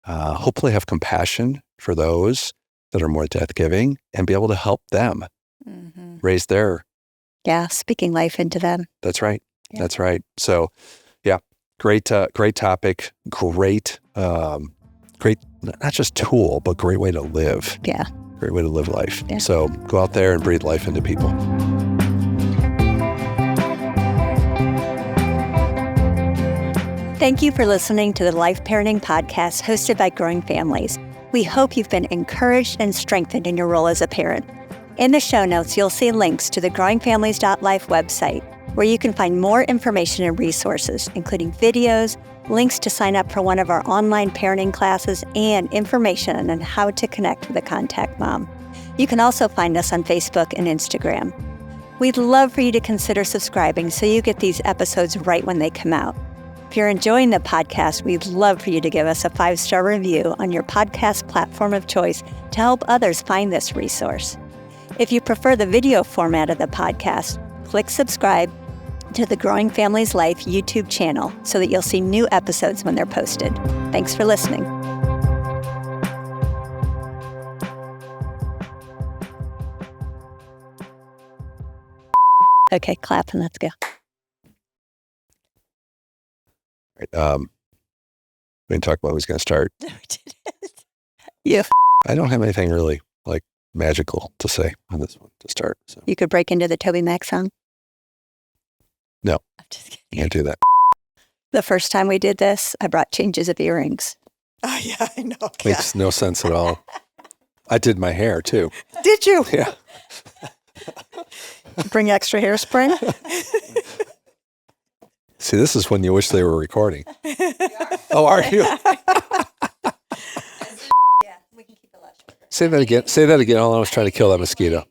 hopefully have compassion for those that are more death-giving, and be able to help them raise their... Yeah, speaking life into them. That's right. Yeah. That's right. So, great topic. Great, not just tool, but great way to live. Yeah. Great way to live life. Yeah. So go out there and breathe life into people. Thank you for listening to the Life Parenting Podcast hosted by Growing Families. We hope you've been encouraged and strengthened in your role as a parent. In the show notes, you'll see links to the growingfamilies.life website, where you can find more information and resources, including videos, links to sign up for one of our online parenting classes, and information on how to connect with a contact mom. You can also find us on Facebook and Instagram. We'd love for you to consider subscribing so you get these episodes right when they come out. If you're enjoying the podcast, we'd love for you to give us a 5-star review on your podcast platform of choice to help others find this resource. If you prefer the video format of the podcast, click subscribe to the Growing Families Life YouTube channel so that you'll see new episodes when they're posted. Thanks for listening. Okay, clap and let's go. We can talk about who's going to start. Yeah. I don't have anything really magical to say on this one to start. So. You could break into the Toby Mac song. No, I'm just kidding. Can't do that. The first time we did this, I brought changes of earrings. Oh, yeah, I know. Makes no sense at all. I did my hair too. Did you? Yeah. Bring extra hairspray? See, this is when you wish they were recording. Oh, are you? Yeah, we can keep it less shorter. Say that again. Say that again. Hold on, I was trying to kill that mosquito.